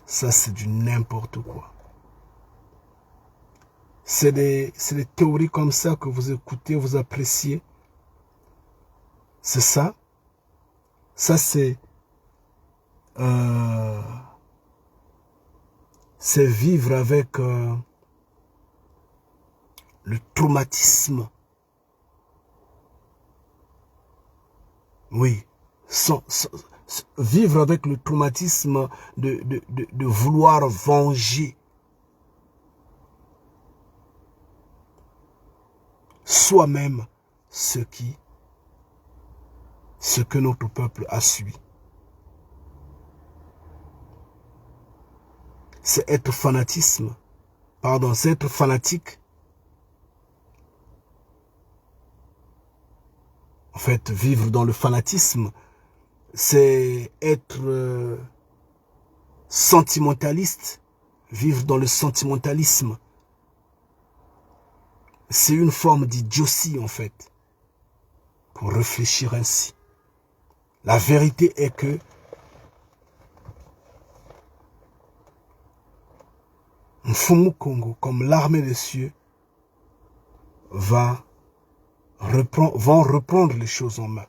Ça, c'est du n'importe quoi. C'est des théories comme ça que vous écoutez, vous appréciez. C'est ça. Ça, c'est vivre avec le traumatisme. Oui. Vivre avec le traumatisme de vouloir venger soi-même ce que notre peuple a subi. C'est être fanatisme. Pardon, c'est être fanatique. En fait, vivre dans le fanatisme, c'est être sentimentaliste. Vivre dans le sentimentalisme. C'est une forme d'idiotie, en fait, pour réfléchir ainsi. La vérité est que Mfumu Kongo, comme l'armée des cieux, vont reprendre les choses en main.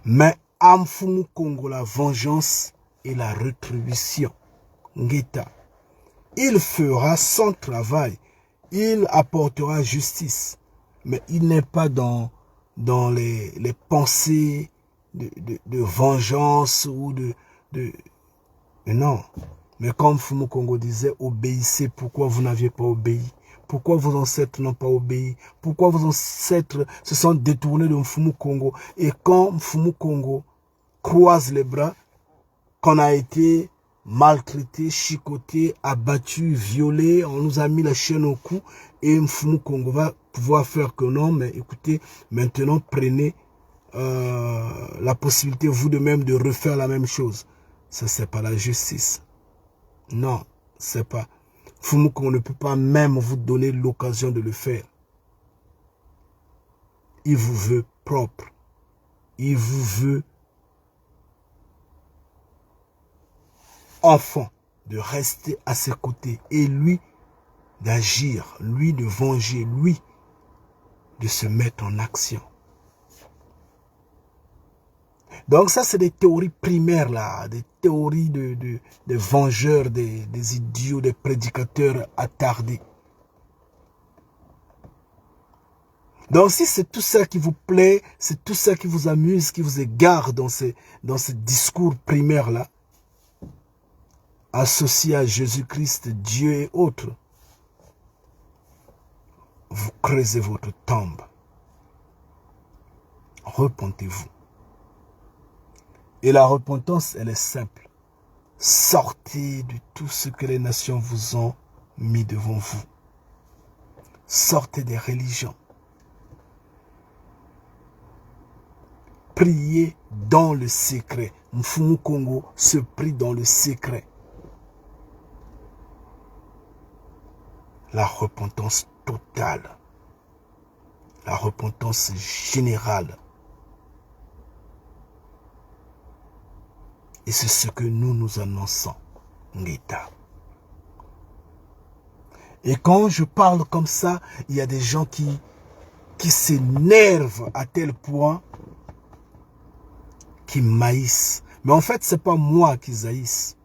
Mais à Mfumu Congo, la vengeance et la rétribution. Ngeta. Il fera son travail. Il apportera justice. Mais il n'est pas dans les pensées de vengeance ou de... Non. Mais comme Mfumu Congo disait, obéissez. Pourquoi vous n'aviez pas obéi? Pourquoi vos ancêtres n'ont pas obéi? Pourquoi vos ancêtres se sont détournés de Mfumu Congo? Et quand Mfumu Congo croise les bras, qu'on a été maltraité, chicoté, abattu, violé, on nous a mis la chaîne au cou, et Mfumu Congo va pouvoir faire que non, mais écoutez, maintenant prenez la possibilité vous de même de refaire la même chose. Ça, c'est pas la justice. Non, c'est pas. Mfumu Congo ne peut pas même vous donner l'occasion de le faire. Il vous veut propre. Il vous veut enfant, de rester à ses côtés et lui d'agir, lui de venger, lui de se mettre en action. Donc ça, c'est des théories primaires là, des théories des vengeurs, des idiots, des prédicateurs attardés. Donc si c'est tout ça qui vous plaît, c'est tout ça qui vous amuse, qui vous égare dans ces discours primaires là, associés à Jésus-Christ, Dieu et autres, vous creusez votre tombe. Repentez-vous. Et la repentance, elle est simple. Sortez de tout ce que les nations vous ont mis devant vous. Sortez des religions. Priez dans le secret. Mfumu Congo se prie dans le secret. La repentance totale. La repentance générale. Et c'est ce que nous annonçons, Ngeta. Et quand je parle comme ça, il y a des gens qui s'énervent à tel point qu'ils maïssent. Mais en fait, ce n'est pas moi qu'ils haïssent.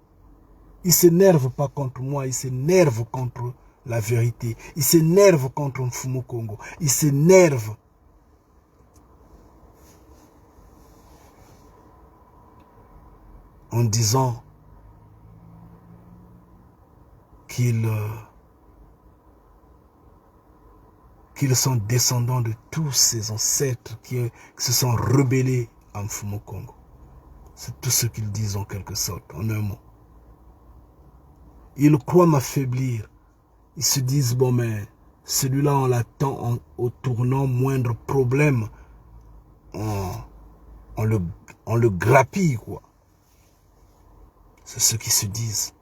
Ils ne s'énervent pas contre moi, ils s'énervent contre la vérité. Ils s'énervent contre Mfumu Congo. Ils s'énervent. En disant qu'ils sont descendants de tous ces ancêtres qui se sont rebellés à Mfumu Congo. C'est tout ce qu'ils disent en quelque sorte, en un mot. Ils croient m'affaiblir. Ils se disent, bon mais, celui-là on l'attend au tournant moindre problème. On le grappille, quoi. C'est ce qu'ils se disent.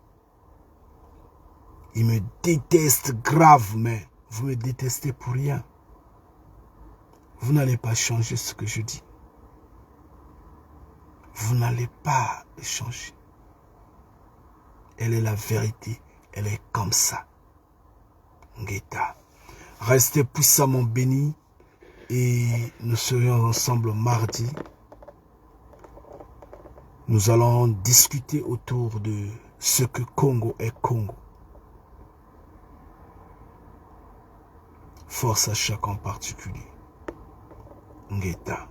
Ils me détestent grave, mais vous me détestez pour rien. Vous n'allez pas changer ce que je dis. Vous n'allez pas le changer. Elle est la vérité. Elle est comme ça. Ngeta. Restez puissamment bénis et nous serions ensemble mardi. Nous allons discuter autour de ce que Congo est Congo. Force à chacun en particulier. Ngeta.